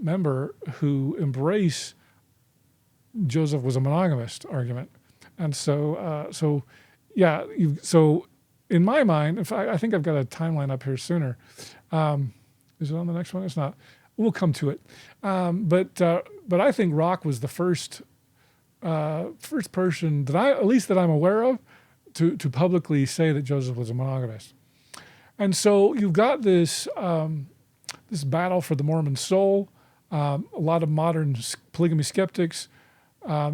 Speaker 1: member who embraced Joseph was a monogamist argument. And so in my mind, in fact, I think I've got a timeline up here sooner. Is it on the next one? It's not. We'll come to it. But I think Rock was the first person that I'm aware of, to publicly say that Joseph was a monogamist. And so you've got this battle for the Mormon soul. A lot of modern polygamy skeptics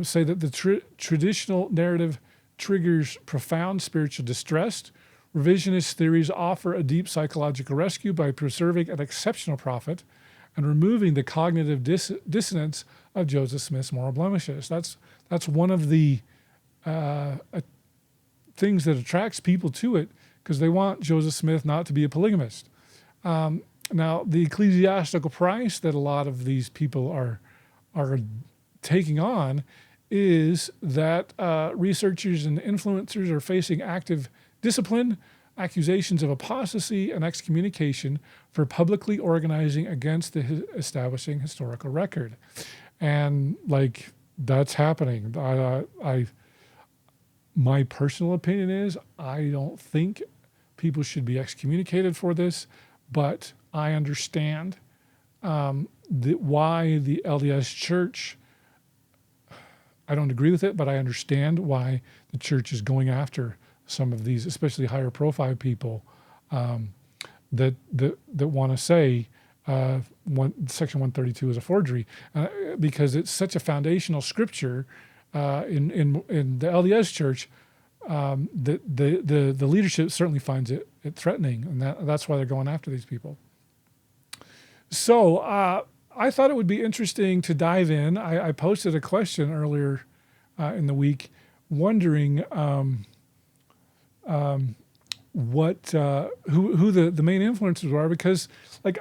Speaker 1: say that the traditional narrative triggers profound spiritual distress. Revisionist theories offer a deep psychological rescue by preserving an exceptional prophet and removing the cognitive dissonance of Joseph Smith's moral blemishes. That's one of the things that attracts people to it, because they want Joseph Smith not to be a polygamist. Now, the ecclesiastical price that a lot of these people are taking on is that researchers and influencers are facing active discipline, accusations of apostasy, and excommunication for publicly organizing against the establishing historical record. And that's happening. My personal opinion is I don't think people should be excommunicated for this, but I understand why the LDS Church, I don't agree with it, but I understand why the church is going after some of these, especially higher profile people that want to say Section 132 is a forgery, because it's such a foundational scripture in the LDS Church that the leadership certainly finds it threatening, and that's why they're going after these people. So I thought it would be interesting to dive in. I posted a question earlier in the week, wondering who the main influencers are, because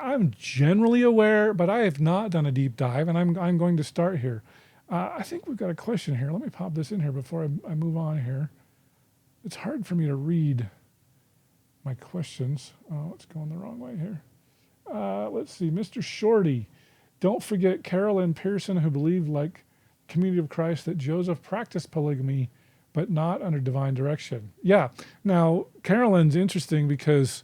Speaker 1: I'm generally aware, but I have not done a deep dive, and I'm going to start here. I think we've got a question here. Let me pop this in here before I move on here. It's hard for me to read my questions. Oh, it's going the wrong way here. Let's see. Mr. Shorty. Don't forget Carolyn Pearson, who believed, like Community of Christ, that Joseph practiced polygamy, but not under divine direction. Yeah. Now, Carolyn's interesting because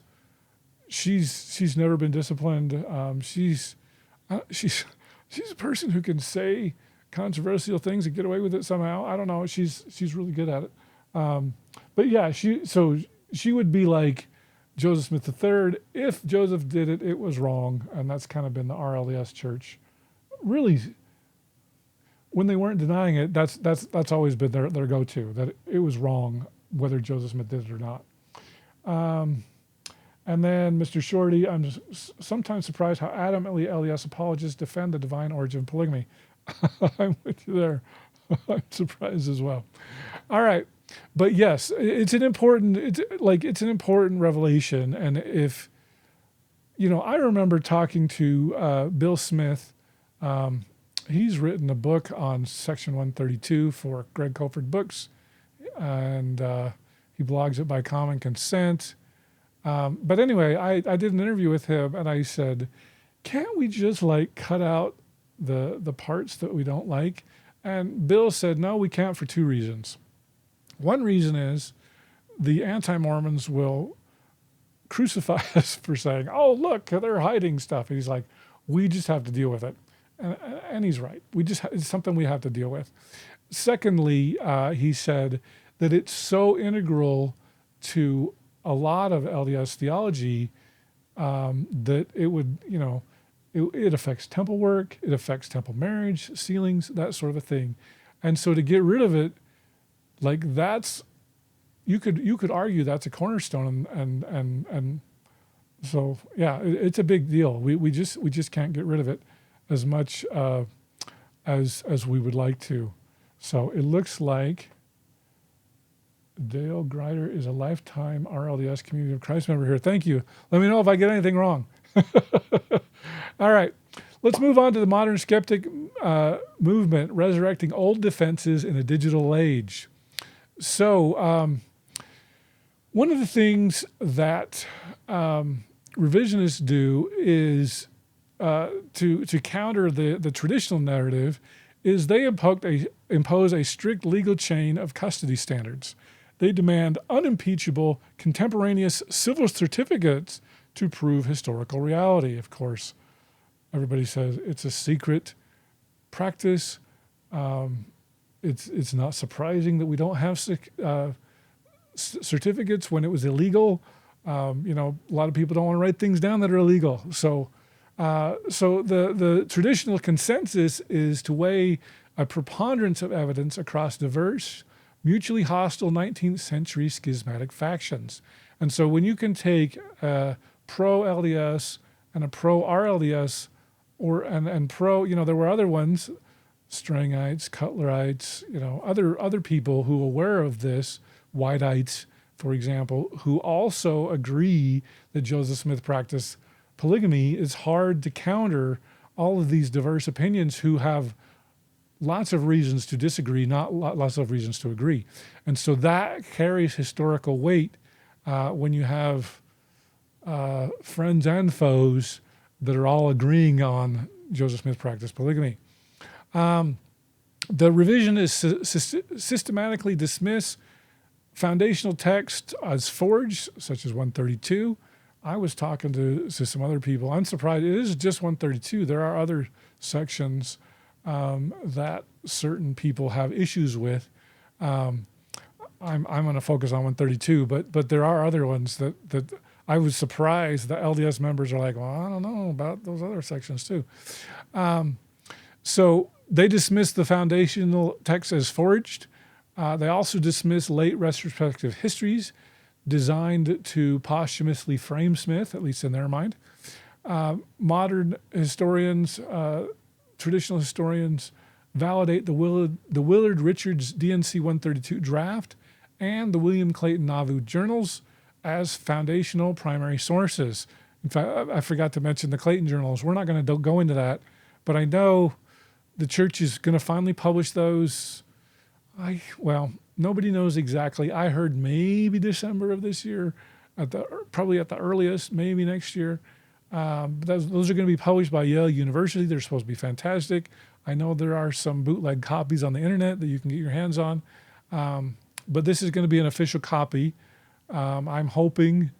Speaker 1: she's never been disciplined. She's a person who can say controversial things and get away with it somehow. I don't know. She's really good at it. But yeah, she would be like Joseph Smith III. If Joseph did it, it was wrong, and that's kind of been the RLDS Church. Really, when they weren't denying it, that's always been their go-to, that it was wrong whether Joseph Smith did it or not. And then Mr. Shorty, I'm sometimes surprised how adamantly LDS apologists defend the divine origin of polygamy. I'm with you there. I'm surprised as well. All right. But yes, it's an important revelation. And if, I remember talking to Bill Smith. He's written a book on Section 132 for Greg Colford Books. And He blogs it by common consent. But anyway, I did an interview with him, and I said, can't we just like cut out the parts that we don't like? And Bill said, no, we can't, for two reasons. One reason is the anti-Mormons will crucify us for saying, oh, look, they're hiding stuff. And he's like, we just have to deal with it. And he's right. It's something we have to deal with. Secondly, he said that it's so integral to a lot of LDS theology that it would, it affects temple work, it affects temple marriage, sealings, that sort of a thing. And so to get rid of it, like that's, you could argue that's a cornerstone, and so yeah, it's a big deal. We just can't get rid of it as much as we would like to. So it looks like Dale Grider is a lifetime RLDS Community of Christ member here. Thank you. Let me know if I get anything wrong. All right. Let's move on to the modern skeptic movement, resurrecting old defenses in a digital age. So one of the things that revisionists do is to counter the traditional narrative is they impose a strict legal chain of custody standards. They demand unimpeachable contemporaneous civil certificates to prove historical reality. Of course, everybody says it's a secret practice. It's not surprising that we don't have certificates when it was illegal. A lot of people don't want to write things down that are illegal. So the traditional consensus is to weigh a preponderance of evidence across diverse, mutually hostile 19th century schismatic factions. And so when you can take a pro-LDS and a pro-RLDS and pro, there were other ones, Strangites, Cutlerites, other people who are aware of this, Whiteites, for example, who also agree that Joseph Smith practiced polygamy. Is hard to counter all of these diverse opinions who have lots of reasons to disagree, not lots of reasons to agree. And so that carries historical weight when you have friends and foes that are all agreeing on Joseph Smith practiced polygamy. The revisionists systematically dismiss foundational text as forged, such as 132. I was talking to some other people. I'm surprised it is just 132. There are other sections that certain people have issues with. I'm going to focus on 132, but there are other ones that I was surprised that LDS members are like, well, I don't know about those other sections too. So they dismiss the foundational text as forged. They also dismiss late retrospective histories designed to posthumously frame Smith, at least in their mind. Modern historians, traditional historians, validate the Willard Richards DNC 132 draft and the William Clayton Nauvoo journals as foundational primary sources. In fact, I forgot to mention the Clayton journals. We're not going to go into that, but I know the church is going to finally publish those. Nobody knows exactly. I heard maybe December of this year, probably at the earliest, maybe next year. But those are going to be published by Yale University. They're supposed to be fantastic. I know there are some bootleg copies on the internet that you can get your hands on. But this is going to be an official copy. I'm hoping,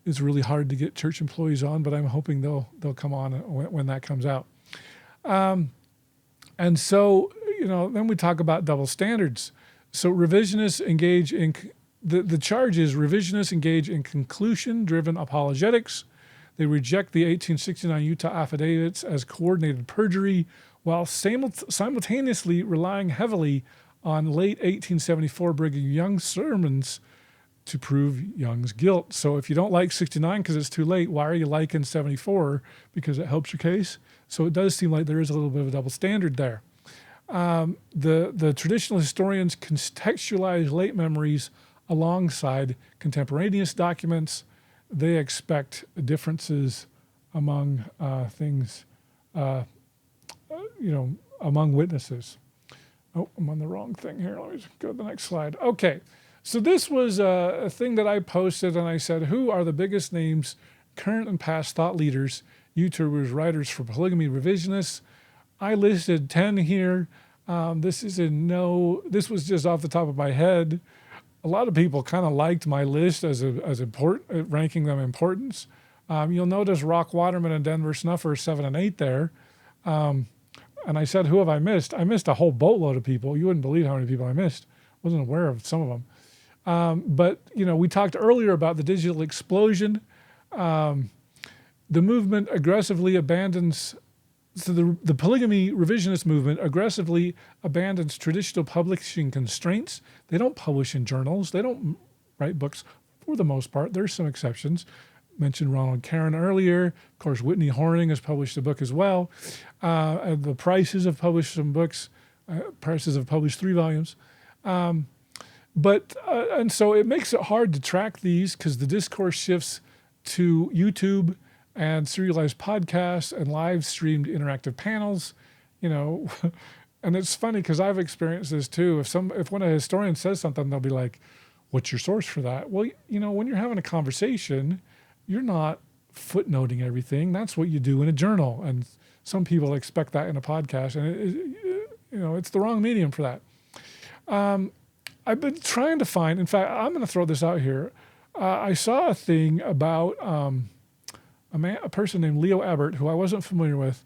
Speaker 1: it's really hard to get church employees on, but I'm hoping they'll come on when that comes out. And so, then we talk about double standards. So revisionists engage in, the charge is revisionists engage in conclusion-driven apologetics. They reject the 1869 Utah affidavits as coordinated perjury while simultaneously relying heavily on late 1874 Brigham Young sermons to prove Young's guilt. So if you don't like 69 because it's too late, why are you liking 74? Because it helps your case. So it does seem like there is a little bit of a double standard there. The traditional historians contextualize late memories alongside contemporaneous documents. They expect differences among things, among witnesses. Oh, I'm on the wrong thing here. Let me just go to the next slide. Okay, So this was a thing that I posted, and I said, who are the biggest names, current and past thought leaders, YouTubers, writers for polygamy revisionists? I listed 10 here. This was just off the top of my head. A lot of people kind of liked my list as important, ranking them importance. You'll notice Rock Waterman and Denver Snuffer 7 and 8 there. And I said, who have I missed? I missed a whole boatload of people. You wouldn't believe how many people I missed. Wasn't aware of some of them. But we talked earlier about the digital explosion. The movement aggressively abandons, so the polygamy revisionist movement aggressively abandons traditional publishing constraints. They don't publish in journals. They don't write books for the most part. There's some exceptions. Mentioned Ronald Karen earlier. Of course, Whitney Horning has published a book as well. And the Prices have published some books. Prices have published 3 volumes. And so it makes it hard to track these because the discourse shifts to YouTube and serialized podcasts and live streamed interactive panels, and it's funny because I've experienced this too. If when a historian says something, they'll be like, what's your source for that? Well, when you're having a conversation, you're not footnoting everything. That's what you do in a journal. And some people expect that in a podcast, and it's the wrong medium for that. I've been trying to find, in fact, I'm going to throw this out here. I saw a thing about a person named Leo Ebert, who I wasn't familiar with.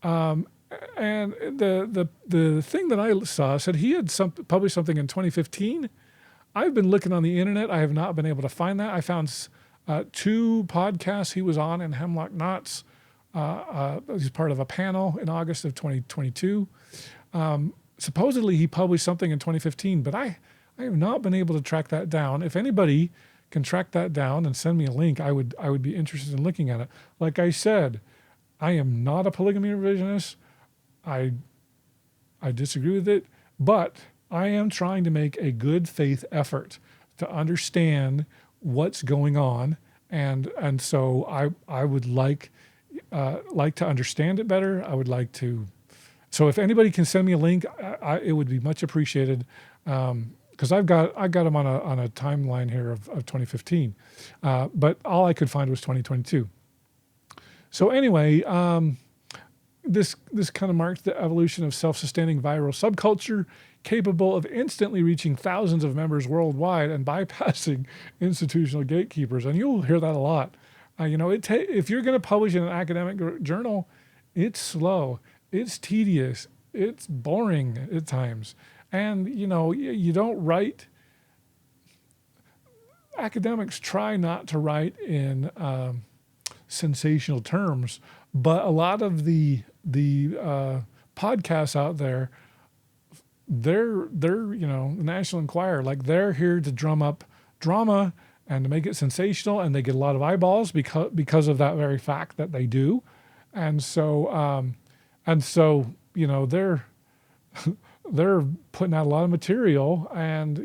Speaker 1: And the thing that I saw said he had published something in 2015. I've been looking on the internet. I have not been able to find that. I found 2 podcasts he was on in Hemlock Knots. He's part of a panel in August of 2022. Supposedly he published something in 2015, but I have not been able to track that down. If anybody can track that down and send me a link, I would be interested in looking at it. Like I said, I am not a polygamy revisionist. I disagree with it, but I am trying to make a good faith effort to understand what's going on, and so I would like to understand it better. I would like to. So if anybody can send me a link, it would be much appreciated. Because I got them on a timeline here of 2015, but all I could find was 2022. So anyway, this kind of marked the evolution of self-sustaining viral subculture capable of instantly reaching thousands of members worldwide and bypassing institutional gatekeepers. And you'll hear that a lot. If you're going to publish in an academic journal, it's slow, it's tedious, it's boring at times. And, you don't write, academics try not to write in sensational terms, but a lot of the podcasts out there, they're the National Enquirer, like they're here to drum up drama and to make it sensational, and they get a lot of eyeballs because of that very fact that they do. And so they're putting out a lot of material, and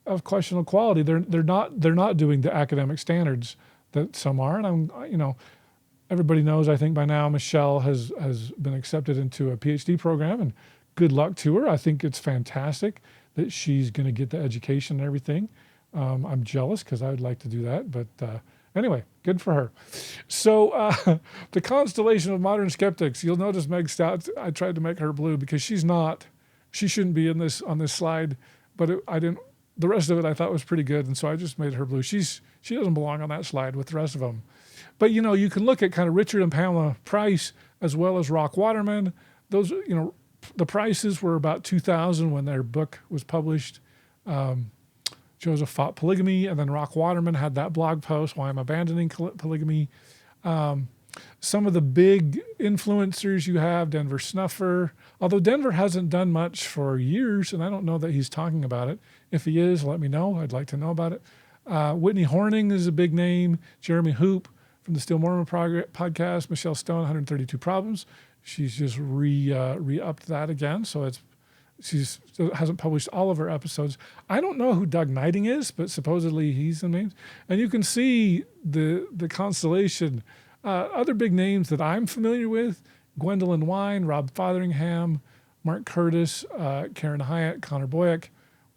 Speaker 1: of questionable quality. They're not doing the academic standards that some are. And everybody knows, I think by now, Michelle has been accepted into a PhD program, and good luck to her. I think it's fantastic that she's going to get the education and everything. I'm jealous because I would like to do that, but anyway, good for her. So the constellation of modern skeptics. You'll notice Meg Stout, I tried to make her blue because she shouldn't be on this slide, but the rest of it I thought was pretty good, and so I just made her blue. She doesn't belong on that slide with the rest of them. But you can look at kind of Richard and Pamela Price as well as Rock Waterman. Those, the Prices were about 2000 when their book was published. Joseph fought polygamy, and then Rock Waterman had that blog post, Why I'm Abandoning Polygamy. Some of the big influencers you have, Denver Snuffer, although Denver hasn't done much for years, and I don't know that he's talking about it. If he is, let me know. I'd like to know about it. Whitney Horning is a big name. Jeremy Hoop from the Still Mormon podcast. Michelle Stone, 132 Problems. She's just re-upped that again, so she hasn't published all of her episodes. I don't know who Doug Knighting is, but supposedly he's the name. And you can see the constellation. Other big names that I'm familiar with, Gwendolyn Wine, Rob Fotheringham, Mark Curtis, Karen Hyatt, Connor Boyack,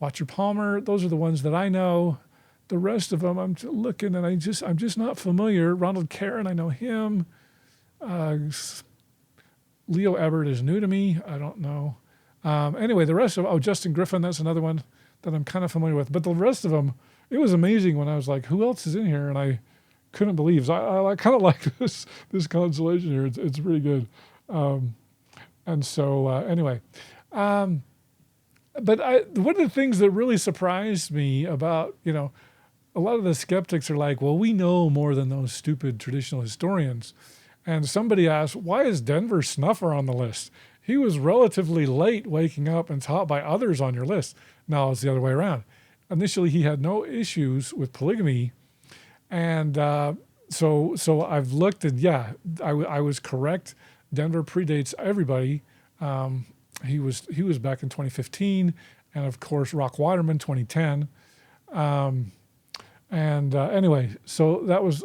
Speaker 1: Watcher Palmer. Those are the ones that I know. The rest of them, I'm looking and I'm just not familiar. Ronald Caron, I know him. Leo Ebert is new to me. I don't know. Anyway, the rest of Justin Griffin, that's another one that I'm kind of familiar with. But the rest of them, it was amazing when I was like, who else is in here? And I couldn't believe. So I kind of like this constellation here. It's pretty good. And so anyway, but one of the things that really surprised me about, a lot of the skeptics are like, well, we know more than those stupid traditional historians. And somebody asked, why is Denver Snuffer on the list? He was relatively late waking up and taught by others on your list. Now it's the other way around. Initially, he had no issues with polygamy. And so I've looked and I was correct. Denver predates everybody. He was back in 2015. And of course, Rock Waterman, 2010. Anyway, so that was...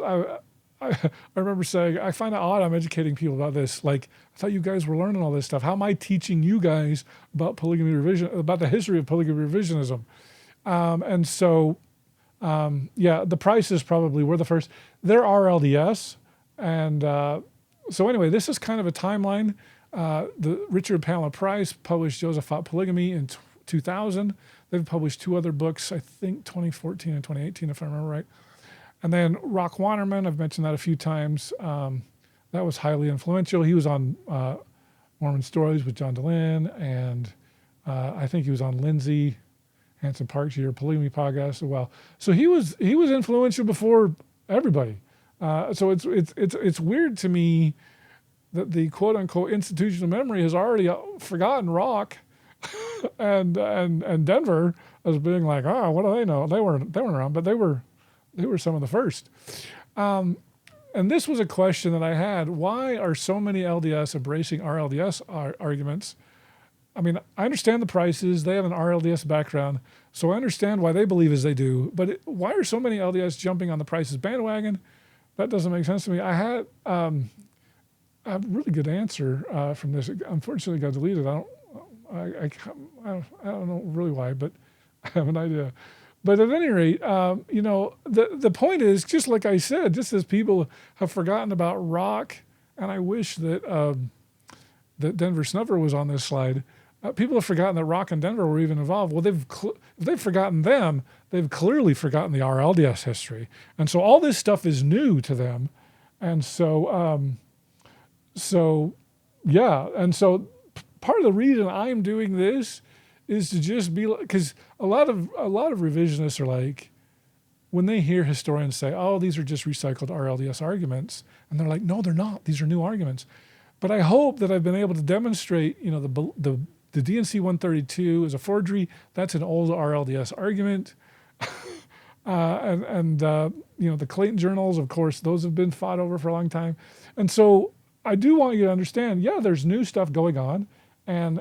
Speaker 1: I remember saying, I find it odd I'm educating people about this. Like, I thought you guys were learning all this stuff. How am I teaching you guys about polygamy revision, about the history of polygamy revisionism? The prices probably were the first. They're RLDS. And so anyway, this is kind of a timeline. The Richard and Pamela Price published Joseph Fought Polygamy in 2000. They've published two other books, I think 2014 and 2018, if I remember right. And then Rock Waterman, I've mentioned that a few times. That was highly influential. He was on Mormon Stories with John DeLynn, and I think he was on Lindsay Hanson Park's Year Polygamy podcast as well. So he was influential before everybody. So it's weird to me that the quote unquote institutional memory has already forgotten Rock and Denver as being like, what do they know? They weren't around, but they were some of the first. And this was a question that I had. Why are so many LDS embracing RLDS arguments? I mean, I understand the prices. They have an RLDS background, so I understand why they believe as they do. But why are so many LDS jumping on the prices bandwagon? That doesn't make sense to me. I had a really good answer from this. Unfortunately, it got deleted. I don't know really why, but I have an idea. But at any rate, the point is, just like I said, just as people have forgotten about Rock, and I wish that that Denver Snuffer was on this slide, people have forgotten that Rock and Denver were even involved. Well, if they've forgotten them, they've clearly forgotten the RLDS history. And so all this stuff is new to them. And so, and so part of the reason I'm doing this is to just be, because a lot of revisionists are like, when they hear historians say, oh, these are just recycled RLDS arguments, and they're like, no, they're not. These are new arguments. But I hope that I've been able to demonstrate, the DNC 132 is a forgery. That's an old RLDS argument. The Clayton journals, of course, those have been fought over for a long time. And so I do want you to understand, there's new stuff going on, and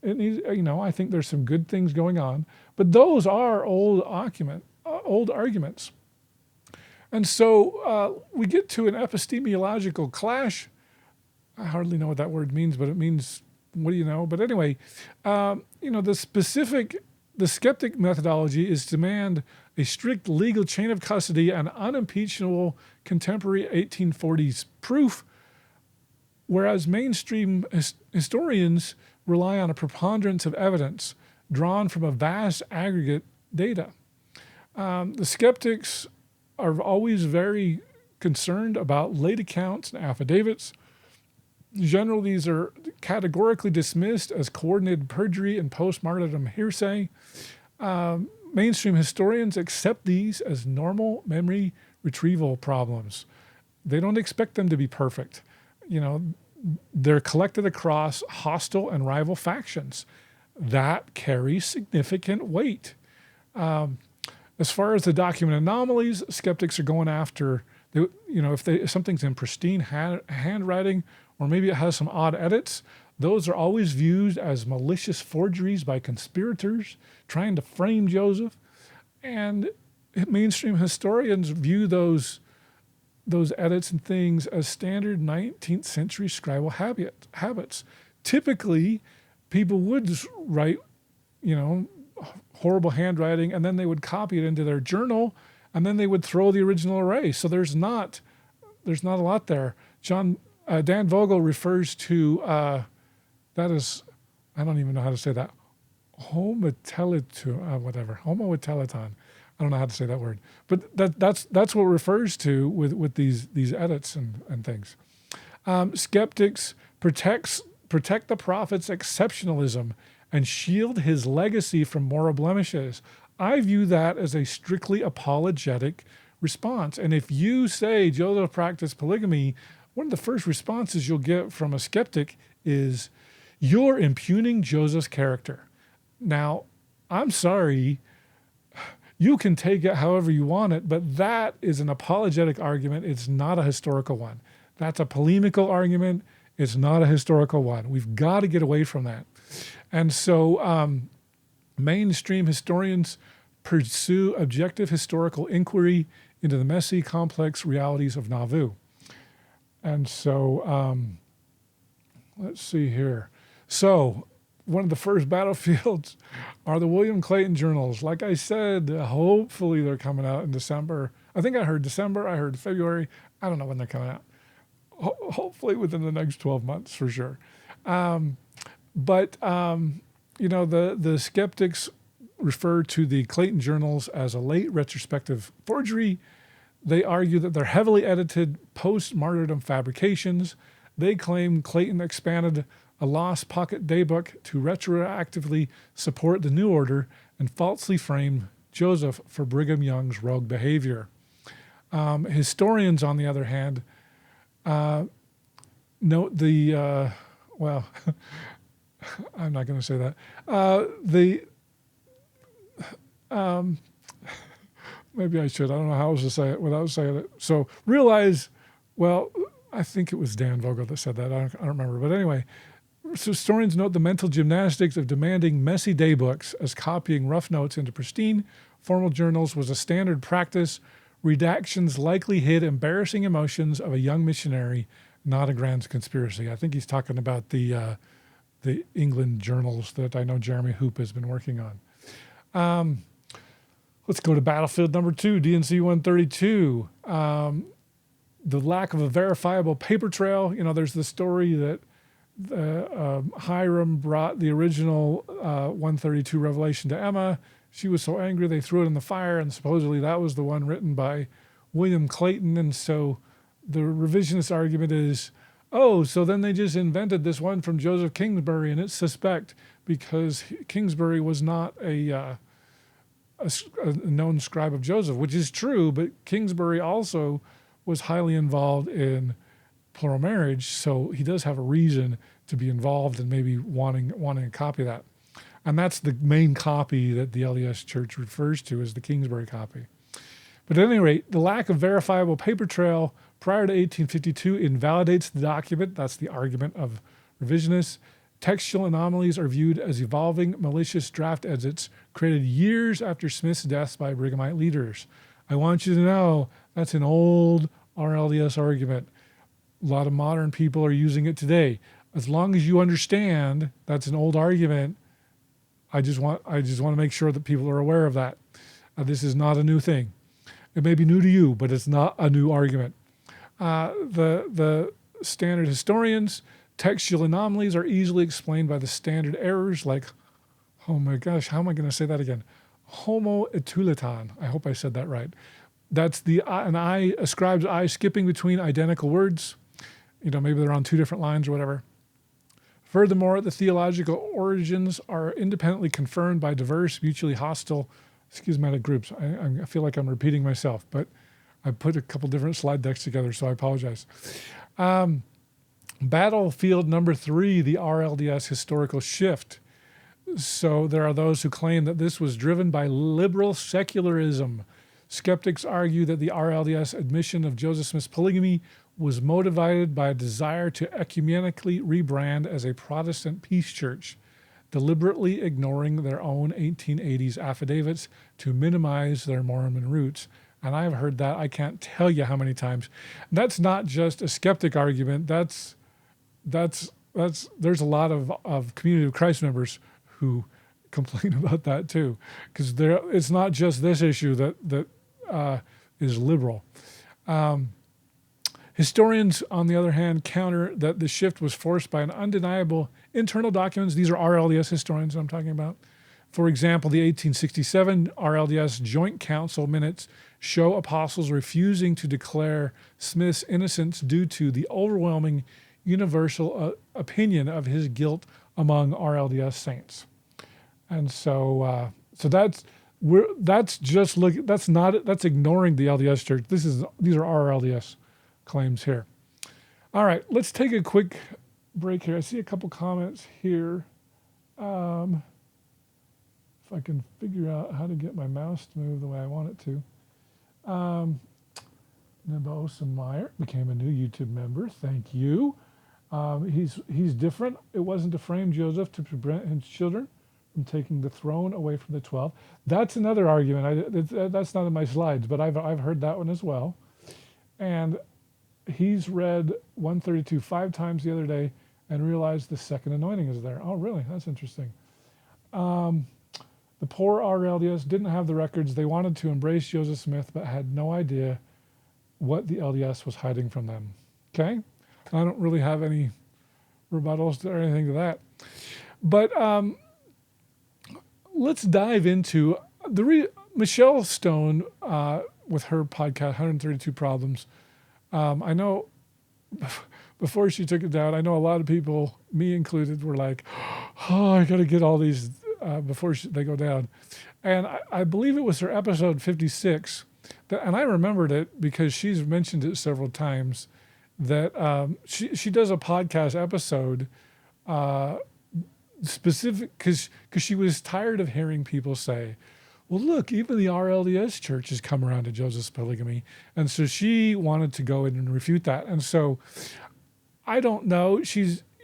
Speaker 1: it needs, I think there's some good things going on, but those are old arguments. And so we get to an epistemological clash. I hardly know what that word means, but it means, what do you know? But anyway, the skeptic methodology is to demand a strict legal chain of custody and unimpeachable contemporary 1840s proof, whereas mainstream historians rely on a preponderance of evidence drawn from a vast aggregate data. The skeptics are always very concerned about late accounts and affidavits. Generally, these are categorically dismissed as coordinated perjury and post-martyrdom hearsay. Mainstream historians accept these as normal memory retrieval problems. They don't expect them to be perfect. They're collected across hostile and rival factions. That carries significant weight. As far as the document anomalies, skeptics are going after, if something's in pristine handwriting, or maybe it has some odd edits, those are always viewed as malicious forgeries by conspirators trying to frame Joseph. And mainstream historians view those edits and things as standard 19th century scribal habits. Typically, people would write, horrible handwriting, and then they would copy it into their journal, and then they would throw the original away. So there's not a lot there. Dan Vogel refers to that is, I don't even know how to say that, homotelton. I don't know how to say that word, but that's what it refers to with these edits and things. Skeptics protect the prophet's exceptionalism and shield his legacy from moral blemishes. I view that as a strictly apologetic response. And if you say Joseph practiced polygamy, one of the first responses you'll get from a skeptic is, you're impugning Joseph's character. Now, I'm sorry, you can take it however you want it, but that is an apologetic argument. It's not a historical one. That's a polemical argument. It's not a historical one. We've got to get away from that. And so mainstream historians pursue objective historical inquiry into the messy, complex realities of Nauvoo. And so let's see here. So one of the first battlefields are the William Clayton journals. Like I said, hopefully they're coming out in December. I think I heard December, I heard February. I don't know when they're coming out. Hopefully within the next 12 months for sure. But the skeptics refer to the Clayton journals as a late retrospective forgery. They argue that they're heavily edited post-martyrdom fabrications. They claim Clayton expanded a lost pocket daybook to retroactively support the New Order and falsely frame Joseph for Brigham Young's rogue behavior. Historians, on the other hand, note the, well, I'm not going to say that. Maybe I should. I don't know how else to say it without saying it. So realize, well, I think it was Dan Vogel that said that. I don't remember. But anyway, so historians note the mental gymnastics of demanding messy daybooks as copying rough notes into pristine formal journals was a standard practice. Redactions likely hid embarrassing emotions of a young missionary, not a grand conspiracy. I think he's talking about the England journals that I know Jeremy Hoop has been working on. Let's go to battlefield number 2, DNC 132. The lack of a verifiable paper trail. There's the story that Hiram brought the original 132 revelation to Emma. She was so angry they threw it in the fire, and supposedly that was the one written by William Clayton. And so the revisionist argument is, so then they just invented this one from Joseph Kingsbury, and it's suspect because Kingsbury was not a known scribe of Joseph, which is true, but Kingsbury also was highly involved in plural marriage, so he does have a reason to be involved and maybe wanting a copy of that. And that's the main copy that the LDS Church refers to as the Kingsbury copy. But at any rate, the lack of verifiable paper trail prior to 1852 invalidates the document. That's the argument of revisionists. Textual anomalies are viewed as evolving, malicious draft edits created years after Smith's death by Brighamite leaders. I want you to know that's an old RLDS argument. A lot of modern people are using it today. As long as you understand that's an old argument, I just want to make sure that people are aware of that. This is not a new thing. It may be new to you, but it's not a new argument. The standard historians, textual anomalies are easily explained by the standard errors like, oh my gosh, how am I going to say that again? Homoetuliton. I hope I said that right. That's an I, a scribe's I skipping between identical words. Maybe they're on two different lines or whatever. Furthermore, the theological origins are independently confirmed by diverse, mutually hostile, schismatic groups. I feel like I'm repeating myself, but I put a couple different slide decks together, so I apologize. Battlefield number 3, the RLDS historical shift. So there are those who claim that this was driven by liberal secularism. Skeptics argue that the RLDS admission of Joseph Smith's polygamy was motivated by a desire to ecumenically rebrand as a Protestant peace church, deliberately ignoring their own 1880s affidavits to minimize their Mormon roots. And I've heard that, I can't tell you how many times. That's not just a skeptic argument. There's a lot of Community of Christ members who complain about that too, because it's not just this issue that is liberal. Historians, on the other hand, counter that the shift was forced by an undeniable internal documents. These are RLDS historians I'm talking about. For example, the 1867 RLDS Joint Council minutes show apostles refusing to declare Smith's innocence due to the overwhelming universal opinion of his guilt among RLDS saints. And so that's ignoring the LDS Church. These are RLDS claims here. All right, let's take a quick break here. I see a couple comments here. If I can figure out how to get my mouse to move the way I want it to. Nebosa Meyer became a new YouTube member. Thank you. He's different. It wasn't to frame Joseph to prevent his children from taking the throne away from the 12. That's another argument. That's not in my slides, but I've heard that one as well. And he's read 132 5 times the other day and realized the second anointing is there. Oh, really? That's interesting. The poor RLDS didn't have the records. They wanted to embrace Joseph Smith, but had no idea what the LDS was hiding from them. Okay? I don't really have any rebuttals or anything to that. But let's dive into Michelle Stone with her podcast, 132 Problems. I know before she took it down, I know a lot of people, me included, were like, oh, I got to get all these before they go down. And I believe it was her episode 56, and I remembered it because she's mentioned it several times, that she does a podcast episode specific because she was tired of hearing people say, well, look, even the RLDS church has come around to Joseph's polygamy. And so she wanted to go in and refute that. And so I don't know.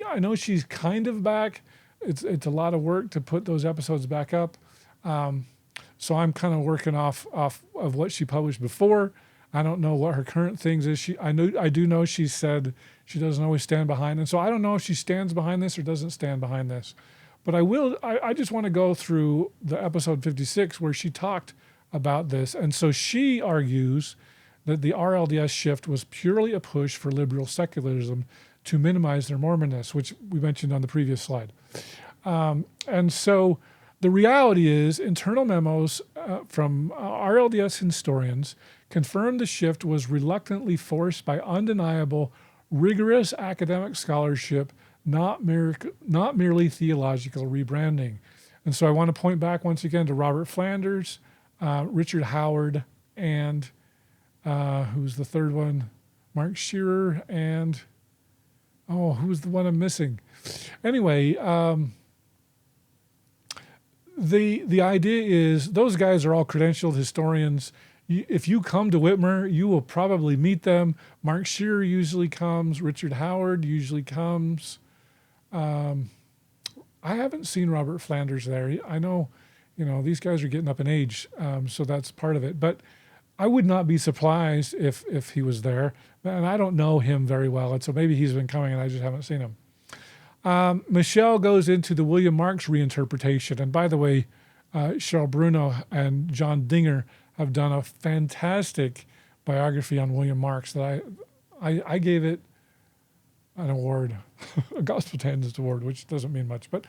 Speaker 1: I know she's kind of back. It's a lot of work to put those episodes back up. So I'm kind of working off of what she published before. I don't know what her current things is. I do know she said she doesn't always stand behind. And so I don't know if she stands behind this or doesn't stand behind this. But I just want to go through the episode 56 where she talked about this. And so she argues that the RLDS shift was purely a push for liberal secularism to minimize their Mormonness, which we mentioned on the previous slide. And so the reality is internal memos from RLDS historians confirmed the shift was reluctantly forced by undeniable, rigorous academic scholarship, not merely theological rebranding. And so I want to point back once again to Robert Flanders, Richard Howard, and who's the third one? Mark Shearer, and who's the one I'm missing? Anyway, the idea is those guys are all credentialed historians. If you come to Whitmer, you will probably meet them. Mark Shearer usually comes. Richard Howard usually comes. I haven't seen Robert Flanders there. I know, these guys are getting up in age, so that's part of it. But I would not be surprised if he was there. And I don't know him very well, and so maybe he's been coming and I just haven't seen him. Michelle goes into the William Marks reinterpretation. And by the way, Cheryl Bruno and John Dinger have done a fantastic biography on William Marks that I gave it an award, a Gospel Tangents Award, which doesn't mean much, but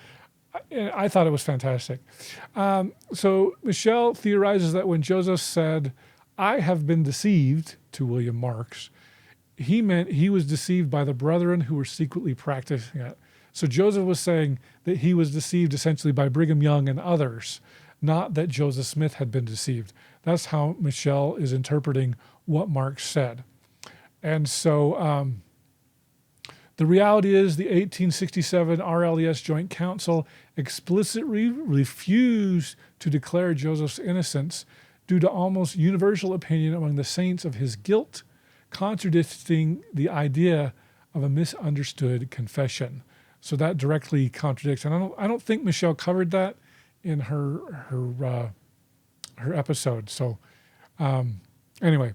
Speaker 1: I thought it was fantastic. So Michelle theorizes that when Joseph said, I have been deceived to William Marks, he meant he was deceived by the brethren who were secretly practicing it. So Joseph was saying that he was deceived essentially by Brigham Young and others, not that Joseph Smith had been deceived. That's how Michelle is interpreting what Marx said. And so the reality is the 1867 RLDS Joint Council explicitly refused to declare Joseph's innocence due to almost universal opinion among the saints of his guilt, contradicting the idea of a misunderstood confession. So that directly contradicts. And I don't think Michelle covered that in her episode. So anyway,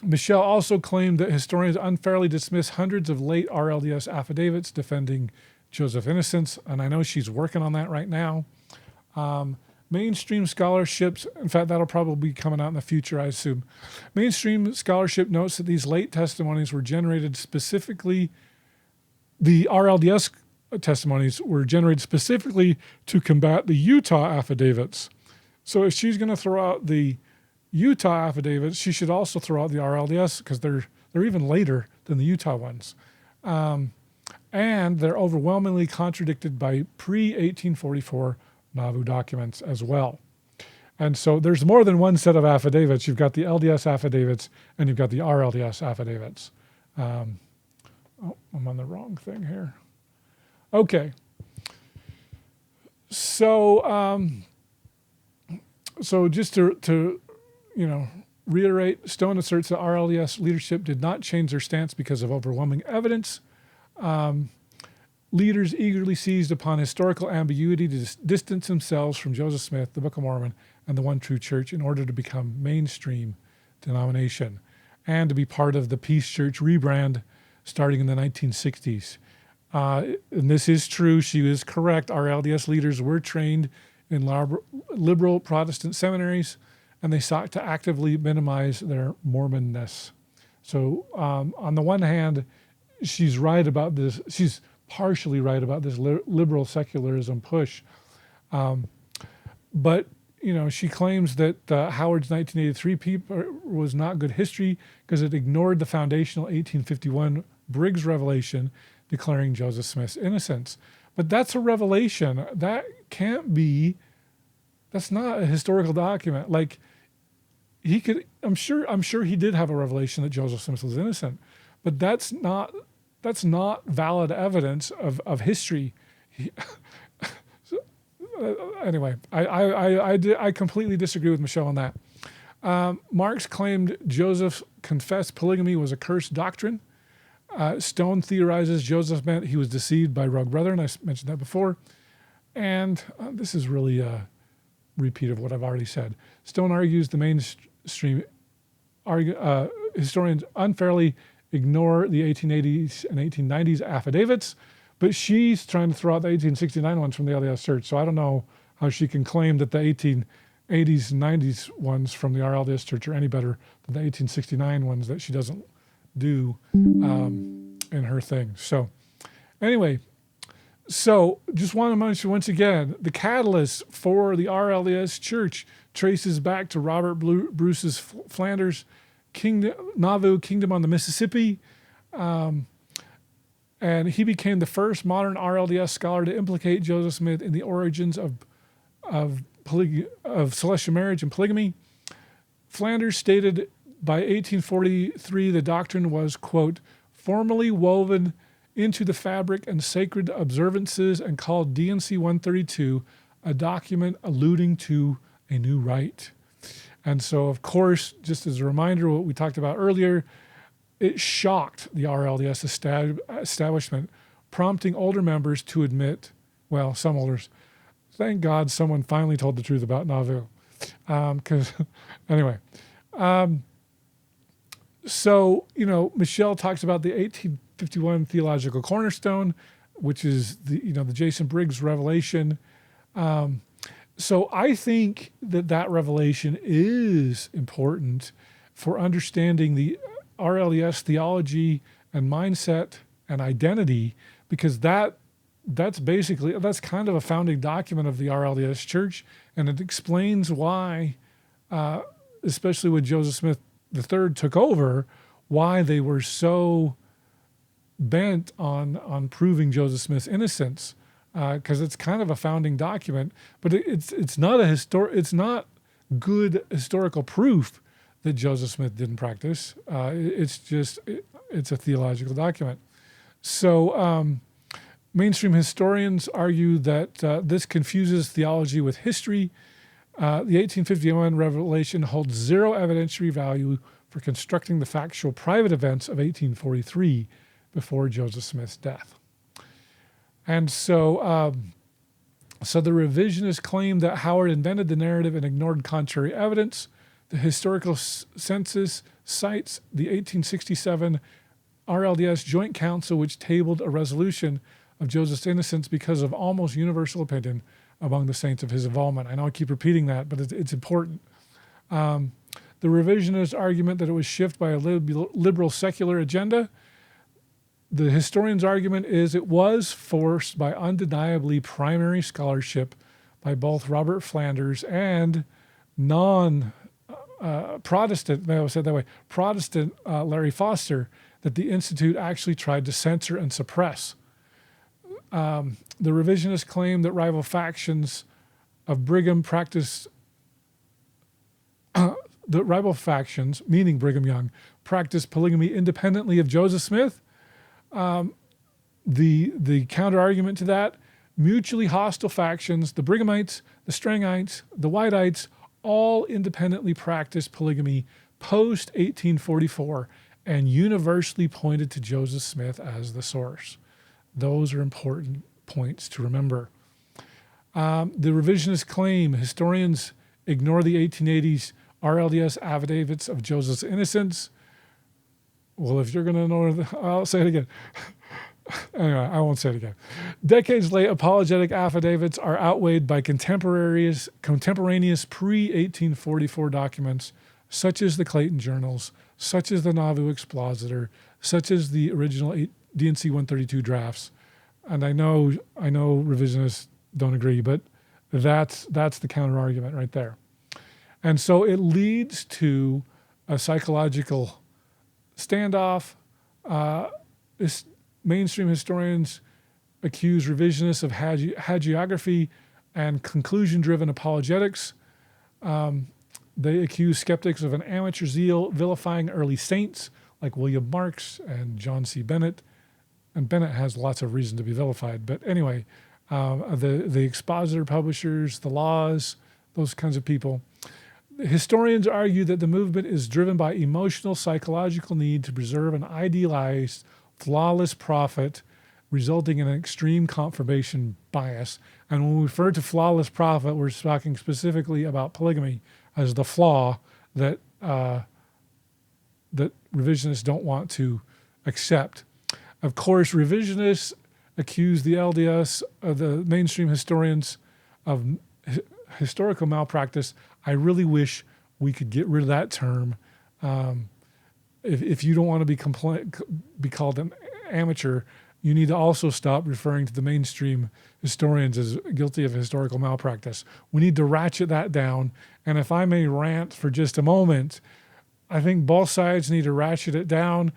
Speaker 1: Michelle also claimed that historians unfairly dismiss hundreds of late RLDS affidavits defending Joseph's innocence, and I know she's working on that right now. Mainstream scholarships, in fact, that'll probably be coming out in the future, I assume. Mainstream scholarship notes that these late testimonies were generated specifically, the RLDS testimonies were generated specifically to combat the Utah affidavits. So if she's going to throw out the Utah affidavits, she should also throw out the RLDS because they're even later than the Utah ones. And they're overwhelmingly contradicted by pre-1844 Nauvoo documents as well. And so there's more than one set of affidavits. You've got the LDS affidavits and you've got the RLDS affidavits. I'm on the wrong thing here. Okay. So just to reiterate, Stone asserts that RLDS leadership did not change their stance because of overwhelming evidence. Leaders eagerly seized upon historical ambiguity to distance themselves from Joseph Smith, the Book of Mormon, and the One True Church in order to become mainstream denomination and to be part of the Peace Church rebrand starting in the 1960s. And this is true. She is correct. Our LDS leaders were trained in liberal Protestant seminaries, and they sought to actively minimize their Mormonness. So on the one hand, she's right about this. She's partially right about this liberal secularism push. But, she claims that Howard's 1983 paper was not good history because it ignored the foundational 1851 Briggs revelation declaring Joseph Smith's innocence. But that's a revelation. That can't be, that's not a historical document. Like, he could, I'm sure he did have a revelation that Joseph Smith was innocent, but that's not valid evidence of history. Anyway, I completely disagree with Michelle on that. Marx claimed Joseph confessed polygamy was a cursed doctrine. Stone theorizes Joseph meant he was deceived by rogue brethren. I mentioned that before. And this is really a repeat of what I've already said. Stone argues the mainstream historians unfairly ignore the 1880s and 1890s affidavits, but she's trying to throw out the 1869 ones from the LDS Church. So I don't know how she can claim that the 1880s and 90s ones from the RLDS Church are any better than the 1869 ones that she doesn't do in her thing. So anyway, so just want to mention once again, the catalyst for the RLDS Church traces back to Robert Bruce's Flanders Nauvoo Kingdom on the Mississippi. And he became the first modern RLDS scholar to implicate Joseph Smith in the origins of celestial marriage and polygamy. Flanders stated by 1843 the doctrine was, quote, formally woven into the fabric and sacred observances and called D&C 132, a document alluding to a new rite. And so, of course, just as a reminder, what we talked about earlier, it shocked the RLDS establishment, prompting older members to admit, well, some elders, thank God someone finally told the truth about Nauvoo. Anyway. So, Michelle talks about the 1851 theological cornerstone, which is the Jason Briggs revelation. So I think that revelation is important for understanding the RLDS theology and mindset and identity, because that's kind of a founding document of the RLDS Church, and it explains why, especially when Joseph Smith III took over, why they were so bent on proving Joseph Smith's innocence. Because it's kind of a founding document, but it's not good historical proof that Joseph Smith didn't practice. It's a theological document. So mainstream historians argue that this confuses theology with history. The 1851 revelation holds zero evidentiary value for constructing the factual private events of 1843 before Joseph Smith's death. And so the revisionists claim that Howard invented the narrative and ignored contrary evidence. The historical census cites the 1867 RLDS Joint Council, which tabled a resolution of Joseph's innocence because of almost universal opinion among the saints of his involvement. I know I keep repeating that, but it's important. The revisionist argument that it was shifted by a liberal secular agenda. The historian's argument is it was forced by undeniably primary scholarship by both Robert Flanders and Protestant, may I say it that way, Protestant Larry Foster, that the Institute actually tried to censor and suppress. The revisionists claim that rival factions of Brigham practiced the rival factions, meaning Brigham Young, practiced polygamy independently of Joseph Smith. The counter-argument to that, mutually hostile factions, the Brighamites, the Strangites, the Whiteites, all independently practiced polygamy post-1844 and universally pointed to Joseph Smith as the source. Those are important points to remember. The revisionist claim historians ignore the 1880s RLDS affidavits of Joseph's innocence. Well, if you're going to know, I'll say it again. Anyway, I won't say it again. Decades late, apologetic affidavits are outweighed by contemporaneous pre-1844 documents, such as the Clayton Journals, such as the Nauvoo Expositor, such as the original DNC 132 drafts. And I know revisionists don't agree, but that's the counter argument right there. And so it leads to a psychological standoff. Mainstream historians accuse revisionists of hagiography and conclusion-driven apologetics. They accuse skeptics of an amateur zeal, vilifying early saints like William Marks and John C. Bennett. And Bennett has lots of reason to be vilified. But anyway, the expositor publishers, the laws, those kinds of people. Historians argue that the movement is driven by emotional, psychological need to preserve an idealized, flawless prophet, resulting in an extreme confirmation bias. And when we refer to flawless prophet, we're talking specifically about polygamy as the flaw that that revisionists don't want to accept. Of course, revisionists accuse the LDS, the mainstream historians, of historical malpractice. I really wish we could get rid of that term. If you don't want to be called an amateur, you need to also stop referring to the mainstream historians as guilty of historical malpractice. We need to ratchet that down. And if I may rant for just a moment, I think both sides need to ratchet it down.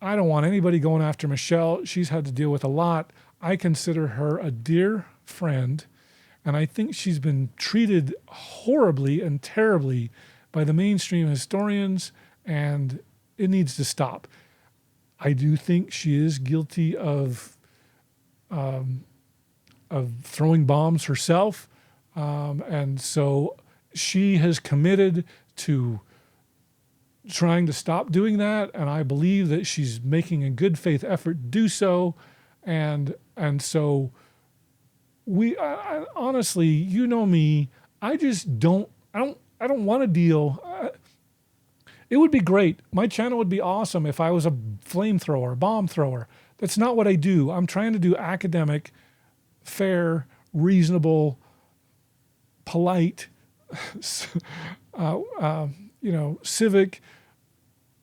Speaker 1: I don't want anybody going after Michelle. She's had to deal with a lot. I consider her a dear friend, and I think she's been treated horribly and terribly by the mainstream historians, and it needs to stop. I do think she is guilty of throwing bombs herself, and so she has committed to trying to stop doing that, and I believe that she's making a good faith effort to do so, and so I honestly, you know me, I don't want to deal. It would be great. My channel would be awesome if I was a flamethrower, bomb thrower. That's not what I do. I'm trying to do academic, fair, reasonable, polite, civic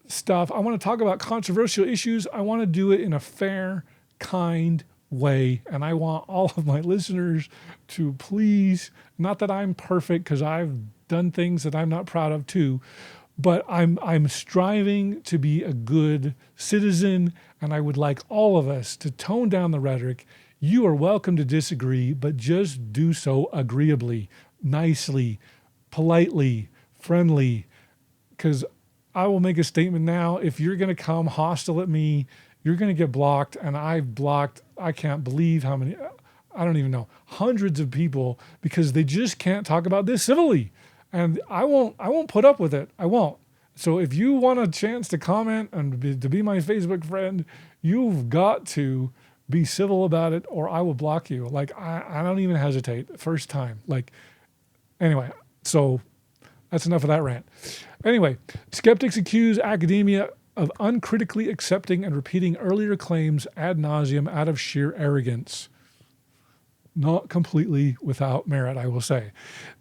Speaker 1: stuff. I want to talk about controversial issues. I want to do it in a fair, kind way. And I want all of my listeners to please, not that I'm perfect, because I've done things that I'm not proud of too, but I'm striving to be a good citizen, and I would like all of us to tone down the rhetoric. You are welcome to disagree, but just do so agreeably, nicely, politely, friendly, because I will make a statement now. If you're going to come hostile at me, you're going to get blocked, and I've blocked, I can't believe how many, I don't even know, hundreds of people, because they just can't talk about this civilly. And I won't put up with it. I won't. So if you want a chance to comment and to be my Facebook friend, you've got to be civil about it, or I will block you. Like, I don't even hesitate. First time. Like, anyway, so that's enough of that rant. Anyway, skeptics accuse academia of uncritically accepting and repeating earlier claims ad nauseum out of sheer arrogance. Not completely without merit, I will say.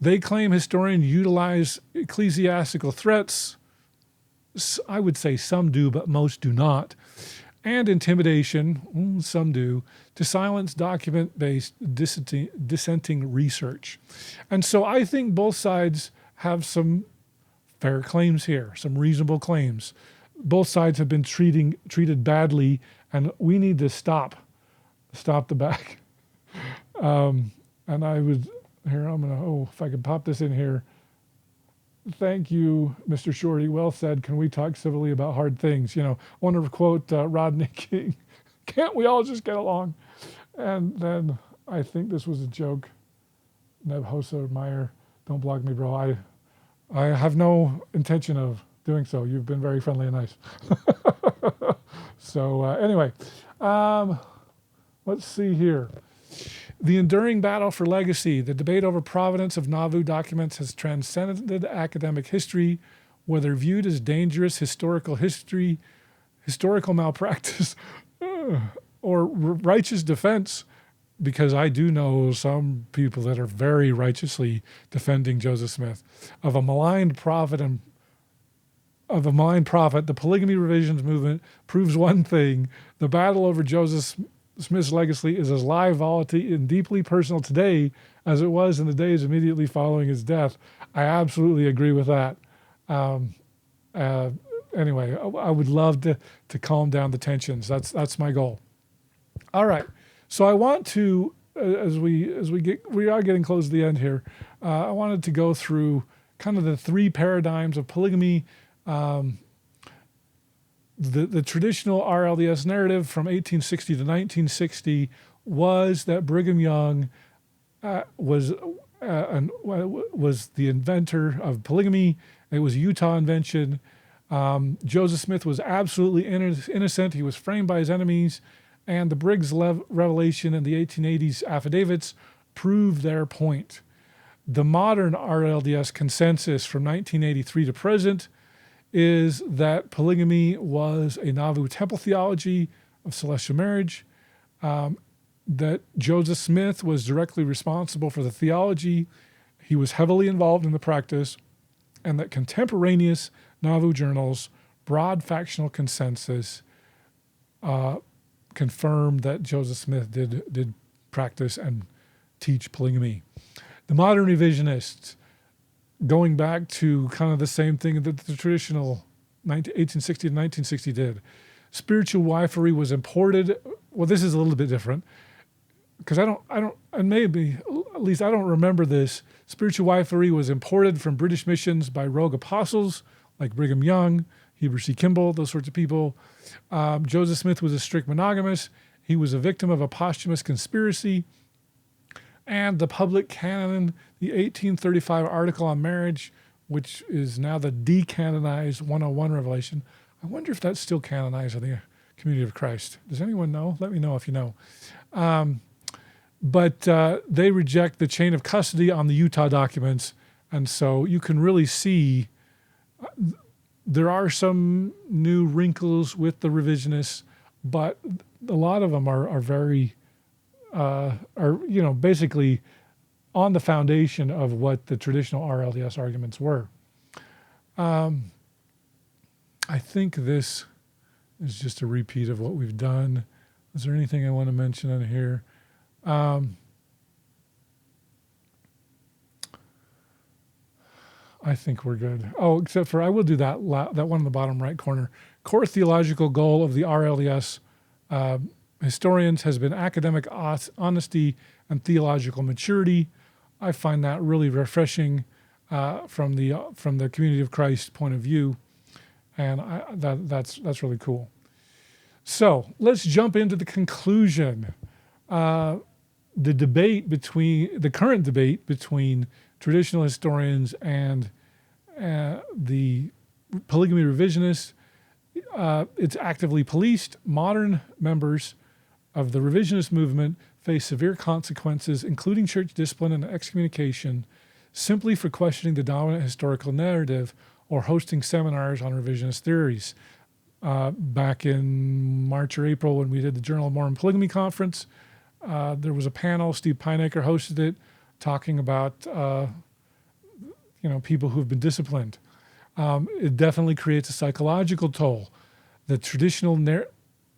Speaker 1: They claim historians utilize ecclesiastical threats. I would say some do, but most do not. And intimidation, some do, to silence document-based dissenting research. And so I think both sides have some fair claims here, some reasonable claims. Both sides have been treated badly, and we need to stop the back. And I would, here, if I could pop this in here. Thank you, Mr. Shorty. Well said. Can we talk civilly about hard things? I want to quote Rodney King. Can't we all just get along? And then I think this was a joke. Neb Hosa Meyer, don't block me, bro. I have no intention of doing so. You've been very friendly and nice. So anyway, let's see here. The enduring battle for legacy, the debate over provenance of Nauvoo documents has transcended academic history, whether viewed as dangerous historical malpractice, or righteous defense, because I do know some people that are very righteously defending Joseph Smith. Of a maligned prophet, the polygamy revisions movement proves one thing: the battle over Joseph Smith's legacy is as live, volatile, and deeply personal today as it was in the days immediately following his death. I absolutely agree with that. Anyway, I would love to calm down the tensions. That's my goal. All right. So I want to, as we are getting close to the end here, I wanted to go through kind of the three paradigms of polygamy. The traditional RLDS narrative from 1860 to 1960 was that Brigham Young was the inventor of polygamy. It was a Utah invention. Joseph Smith was absolutely innocent. He was framed by his enemies, and the Briggs revelation and the 1880s affidavits proved their point. The modern RLDS consensus from 1983 to present is that polygamy was a Nauvoo temple theology of celestial marriage, that Joseph Smith was directly responsible for the theology, he was heavily involved in the practice, and that contemporaneous Nauvoo journals, broad factional consensus, confirmed that Joseph Smith did practice and teach polygamy. The modern revisionists, going back to kind of the same thing that the traditional 1860 to 1960 did. Spiritual wifery was imported. Well, this is a little bit different because I don't, and maybe, at least I don't remember this. Spiritual wifery was imported from British missions by rogue apostles like Brigham Young, Heber C. Kimball, those sorts of people. Joseph Smith was a strict monogamist. He was a victim of a posthumous conspiracy. And the public canon, the 1835 article on marriage, which is now the decanonized 101 revelation. I wonder if that's still canonized in the Community of Christ. Does anyone know? Let me know if you know. But they reject the chain of custody on the Utah documents. And so you can really see there are some new wrinkles with the revisionists, but a lot of them are very... basically on the foundation of what the traditional RLDS arguments were. I think this is just a repeat of what we've done. Is there anything I want to mention on here? I think we're good. Oh, except for I will do that one in the bottom right corner. Core theological goal of the RLDS historians has been academic honesty and theological maturity. I find that really refreshing from the Community of Christ point of view, and that's really cool. So let's jump into the conclusion. The current debate between traditional historians and the polygamy revisionists. It's actively policed. Modern members of the revisionist movement face severe consequences, including church discipline and excommunication, simply for questioning the dominant historical narrative or hosting seminars on revisionist theories. Back in March or April when we did the Journal of Mormon Polygamy Conference, there was a panel, Steve Pineacre hosted it, talking about people who have been disciplined. It definitely creates a psychological toll. The traditional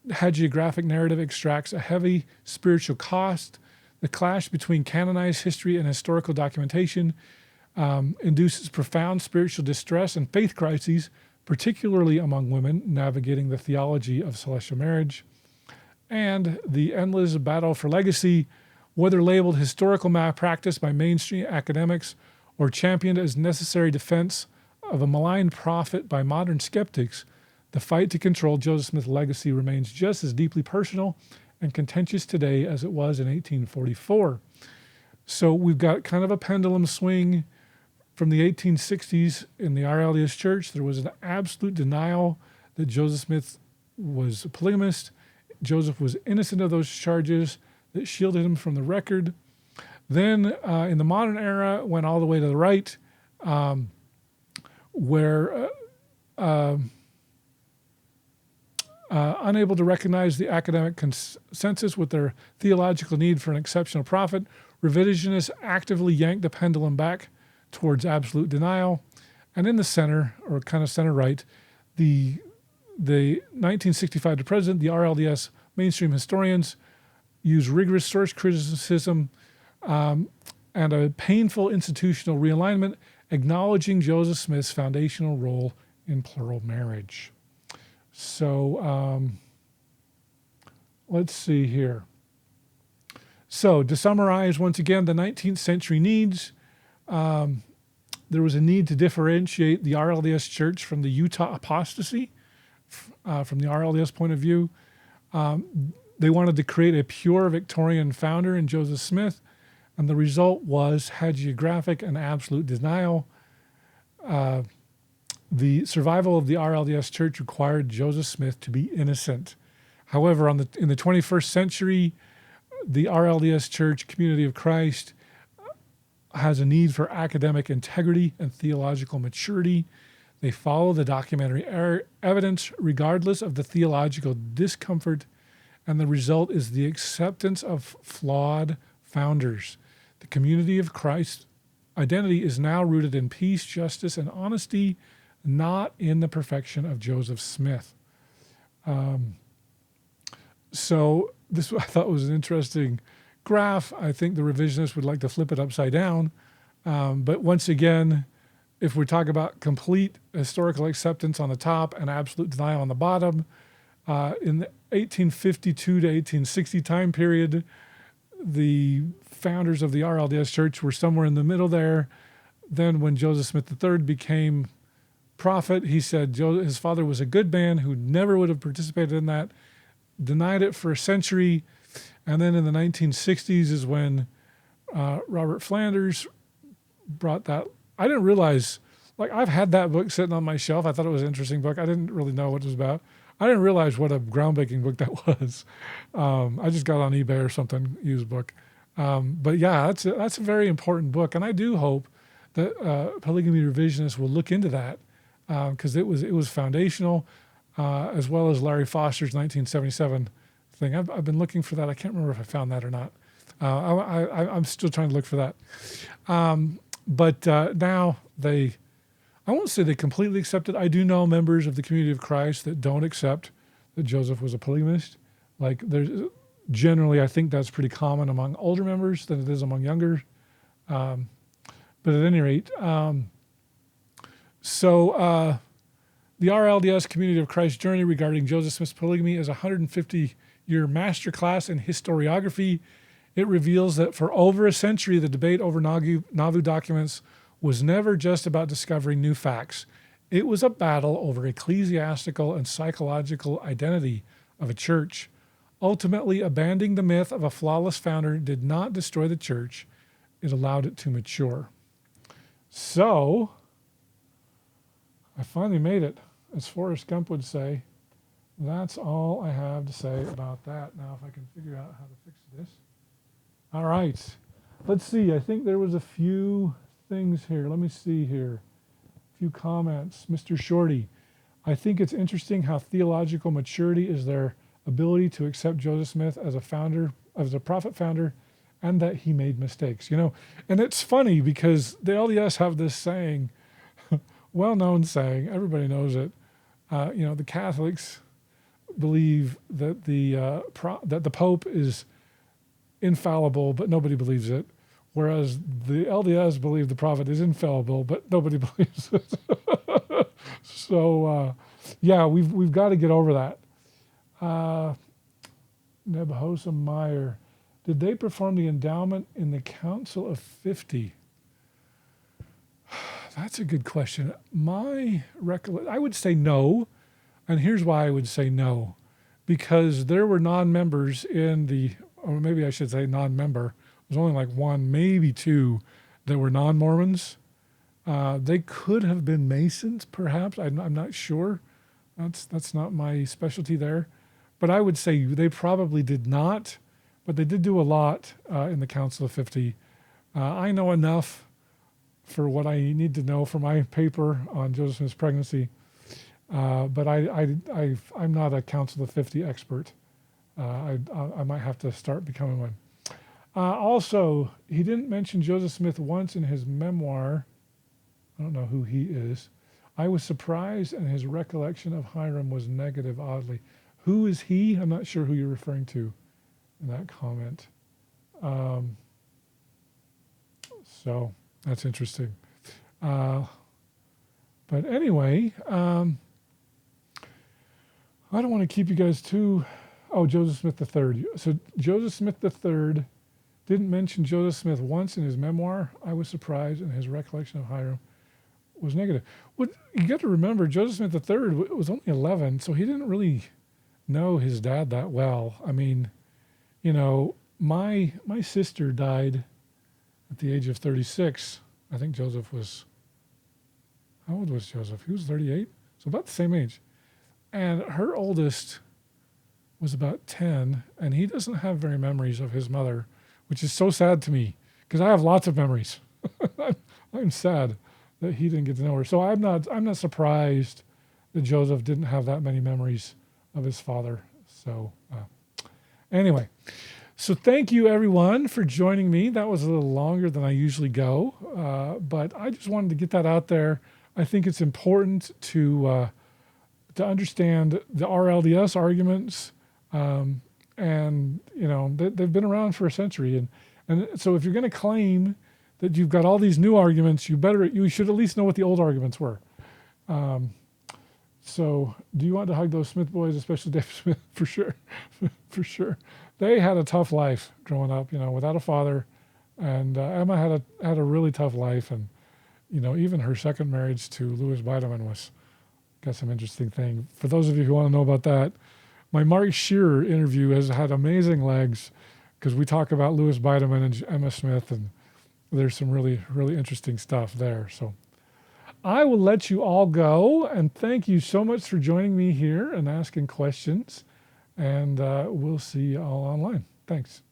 Speaker 1: hagiographic narrative extracts a heavy spiritual cost. The clash between canonized history and historical documentation induces profound spiritual distress and faith crises, particularly among women navigating the theology of celestial marriage. And the endless battle for legacy, whether labeled historical malpractice by mainstream academics or championed as necessary defense of a maligned prophet by modern skeptics, the fight to control Joseph Smith's legacy remains just as deeply personal and contentious today as it was in 1844. So we've got kind of a pendulum swing from the 1860s in the RLDS Church. There was an absolute denial that Joseph Smith was a polygamist. Joseph was innocent of those charges that shielded him from the record. Then in the modern era, it went all the way to the right, where unable to recognize the academic consensus with their theological need for an exceptional prophet, revisionists actively yanked the pendulum back towards absolute denial. And in the center, or kind of center right, the 1965 to present, the RLDS mainstream historians use rigorous source criticism and a painful institutional realignment, acknowledging Joseph Smith's foundational role in plural marriage. So let's see here. So to summarize, once again, the 19th century needs, there was a need to differentiate the RLDS Church from the Utah apostasy, from the RLDS point of view. They wanted to create a pure Victorian founder in Joseph Smith, and the result was hagiographic and absolute denial. The survival of the RLDS Church required Joseph Smith to be innocent. However, in the 21st century, the RLDS Church, Community of Christ, has a need for academic integrity and theological maturity. They follow the documentary evidence regardless of the theological discomfort, and the result is the acceptance of flawed founders. The Community of Christ identity is now rooted in peace, justice, and honesty, not in the perfection of Joseph Smith. So this, I thought, was an interesting graph. I think the revisionists would like to flip it upside down. But once again, if we're talking about complete historical acceptance on the top and absolute denial on the bottom, in the 1852 to 1860 time period, the founders of the RLDS Church were somewhere in the middle there. Then when Joseph Smith III became prophet, he said his father was a good man who never would have participated in that, denied it for a century. And then in the 1960s is when Robert Flanders brought that. I didn't realize, I've had that book sitting on my shelf. I thought it was an interesting book. I didn't really know what it was about. I didn't realize what a groundbreaking book that was. I just got on eBay or something, used book. But yeah, that's a very important book. And I do hope that polygamy revisionists will look into that because it was foundational, as well as Larry Foster's 1977 thing. I've been looking for that. I can't remember if I found that or not. I'm still trying to look for that. But now I won't say they completely accept it. I do know members of the Community of Christ that don't accept that Joseph was a polygamist. There's generally, I think that's pretty common among older members than it is among younger. But at any rate, the RLDS Community of Christ journey regarding Joseph Smith's polygamy is a 150-year masterclass in historiography. It reveals that for over a century, the debate over Nauvoo documents was never just about discovering new facts. It was a battle over ecclesiastical and psychological identity of a church. Ultimately, abandoning the myth of a flawless founder did not destroy the church. It allowed it to mature. So, I finally made it, as Forrest Gump would say. That's all I have to say about that. Now, if I can figure out how to fix this. All right. Let's see. I think there was a few things here. Let me see here. A few comments. Mr. Shorty. I think it's interesting how theological maturity is their ability to accept Joseph Smith as a founder, as a prophet founder, and that he made mistakes. And it's funny because the LDS have this saying, well-known saying, everybody knows it. The Catholics believe that that the Pope is infallible, but nobody believes it. Whereas the LDS believe the prophet is infallible, but nobody believes it. So, we've got to get over that. Nebuchadnezzar Meyer, did they perform the endowment in the Council of 50? That's a good question. My recollection, I would say no, and here's why I would say no. Because there were non-members or maybe I should say non-member. There's only like one, maybe two, that were non-Mormons. They could have been Masons, perhaps. I'm not sure. That's not my specialty there. But I would say they probably did not. But they did do a lot in the Council of 50. I know enough for what I need to know for my paper on Joseph Smith's pregnancy. But I'm not a Council of 50 expert. I might have to start becoming one. Also, he didn't mention Joseph Smith once in his memoir. I don't know who he is. I was surprised, and his recollection of Hiram was negative, oddly. Who is he? I'm not sure who you're referring to in that comment. So that's interesting. But anyway, I don't want to keep you guys too... Oh, Joseph Smith III. So Joseph Smith III didn't mention Joseph Smith once in his memoir. I was surprised, and his recollection of Hiram was negative. Well, you got to remember, Joseph Smith III was only 11, so he didn't really know his dad that well. I mean, my sister died at the age of 36. I think Joseph was... How old was Joseph? He was 38, so about the same age. And her oldest was about 10, and he doesn't have very memories of his mother, which is so sad to me, because I have lots of memories. I'm sad that he didn't get to know her. So I'm not surprised that Joseph didn't have that many memories of his father. So anyway, so thank you everyone for joining me. That was a little longer than I usually go, but I just wanted to get that out there. I think it's important to understand the RLDS arguments, and they've been around for a century, and so if you're going to claim that you've got all these new arguments, you should at least know what the old arguments were. So do you want to hug those Smith boys, especially David Smith? For sure. For sure. They had a tough life growing up, without a father, and Emma had a really tough life, and even her second marriage to Louis Bideman got some interesting thing. For those of you who want to know about that, my Mark Shearer interview has had amazing legs, because we talk about Louis Bideman and Emma Smith, and there's some really, really interesting stuff there. So I will let you all go, and thank you so much for joining me here and asking questions, and we'll see you all online. Thanks.